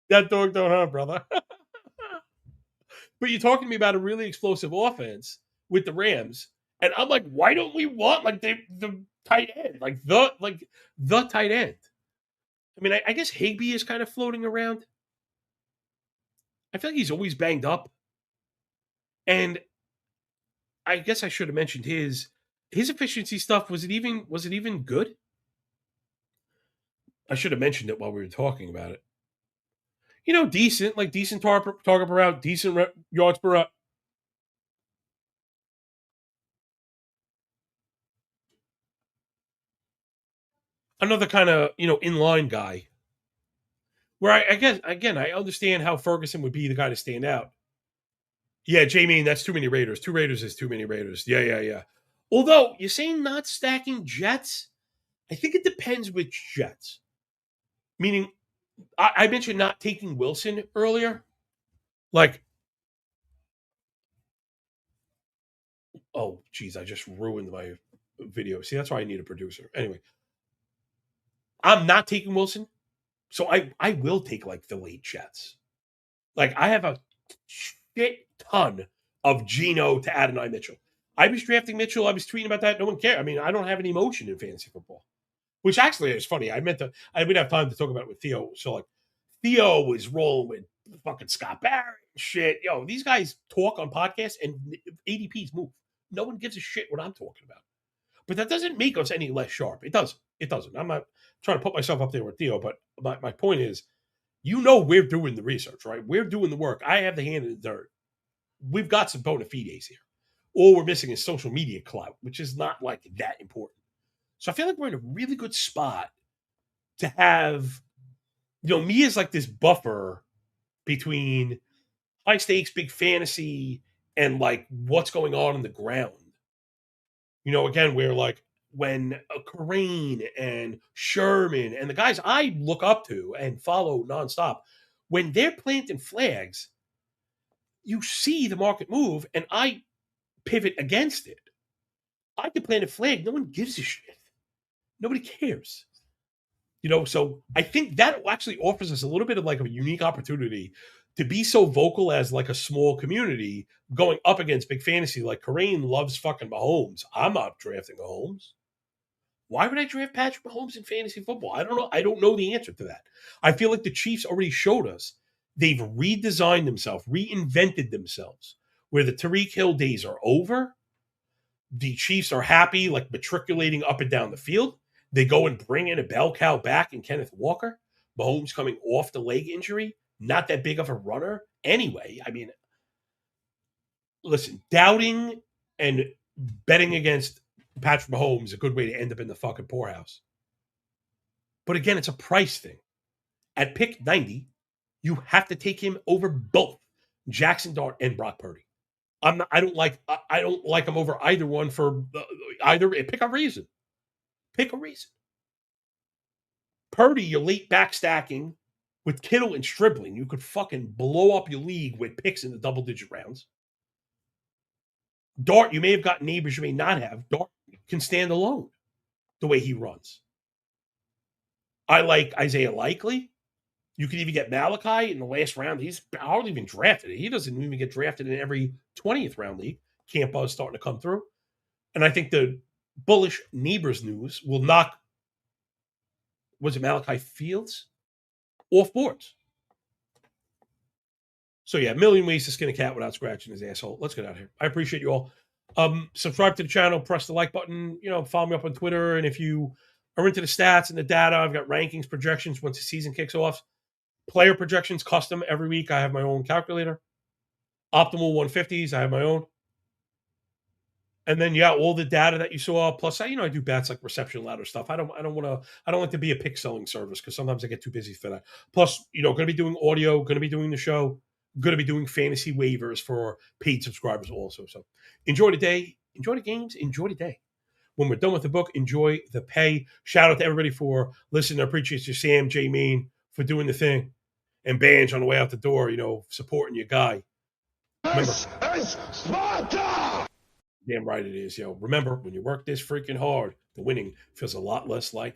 That dog don't have, brother. But you're talking to me about a really explosive offense with the Rams, And I'm like, why don't we want like the tight end, like the tight end? I mean, I guess Higbee is kind of floating around. I feel like he's always banged up, and I guess I should have mentioned his efficiency stuff. Was it even good? I should have mentioned it while we were talking about it. Decent, like decent target per route, decent yards per route. Another kind of inline guy. Where I guess again I understand how Ferguson would be the guy to stand out. Yeah, Jamie, that's too many Raiders. Two Raiders is too many Raiders. Yeah. Although you're saying not stacking Jets, I think it depends which Jets. Meaning, I mentioned not taking Wilson earlier. Like, oh, geez, I just ruined my video. See, that's why I need a producer. Anyway, I'm not taking Wilson, so I will take like the late Jets. Like, I have a shit ton of Geno to Adonai Mitchell. I was drafting Mitchell. I was tweeting about that. No one cared. I mean, I don't have any emotion in fantasy football, which actually is funny. I would have time to talk about it with Theo. So, like, Theo was rolling with fucking Scott Barrett and shit. These guys talk on podcasts and ADPs move. No one gives a shit what I'm talking about. But that doesn't make us any less sharp. It doesn't. It doesn't. I'm not trying to put myself up there with Theo, but my point is, we're doing the research, right? We're doing the work. I have the hand in the dirt. We've got some bona fides here. All we're missing is social media clout, which is not like that important. So I feel like we're in a really good spot to have, me as like this buffer between high stakes, big fantasy, and like what's going on in the ground. Again, we're like when Corrine and Sherman and the guys I look up to and follow nonstop, when they're planting flags, you see the market move, and I pivot against it. I could plant a flag. No one gives a shit. Nobody cares. So I think that actually offers us a little bit of like a unique opportunity to be so vocal as like a small community going up against big fantasy. Like Corrine loves fucking Mahomes. I'm not drafting Mahomes. Why would I draft Patrick Mahomes in fantasy football? I don't know. I don't know the answer to that. I feel like the Chiefs already showed us they've redesigned themselves, reinvented themselves, where the Tyreek Hill days are over. The Chiefs are happy, like matriculating up and down the field. They go and bring in a bell cow back in Kenneth Walker. Mahomes coming off the leg injury, not that big of a runner anyway. I mean, listen, doubting and betting against Patrick Mahomes is a good way to end up in the fucking poorhouse. But again, it's a price thing. At pick 90, you have to take him over both Jackson Dart and Brock Purdy. I don't like him over either one for either. Pick a reason. Pick a reason. Purdy, you're late back stacking with Kittle and Stribling. You could fucking blow up your league with picks in the double-digit rounds. Dart, you may have got neighbors, you may not have. Dart can stand alone the way he runs. I like Isaiah Likely. You could even get Malachi in the last round. He's hardly even drafted. He doesn't even get drafted in every 20th round league. Camp is starting to come through. And I think the bullish neighbors news will knock, was it Malachi Fields? Off boards. So yeah, a million ways to skin a cat without scratching his asshole. Let's get out of here. I appreciate you all. Subscribe to the channel, press the like button, follow me up on Twitter. And if you are into the stats and the data, I've got rankings, projections once the season kicks off. Player projections, custom every week. I have my own calculator. Optimal 150s, I have my own. And then all the data that you saw. Plus, I do bets like reception ladder stuff. I don't like to be a pick selling service because sometimes I get too busy for that. Plus, going to be doing audio, going to be doing the show, going to be doing fantasy waivers for paid subscribers also. So enjoy the day, enjoy the games, enjoy the day. When we're done with the book, enjoy the pay. Shout out to everybody for listening. I appreciate you, Sam, J. Main, for doing the thing. And Banj on the way out the door, supporting your guy. This is Sparta! Damn right it is, Remember, when you work this freaking hard, the winning feels a lot less like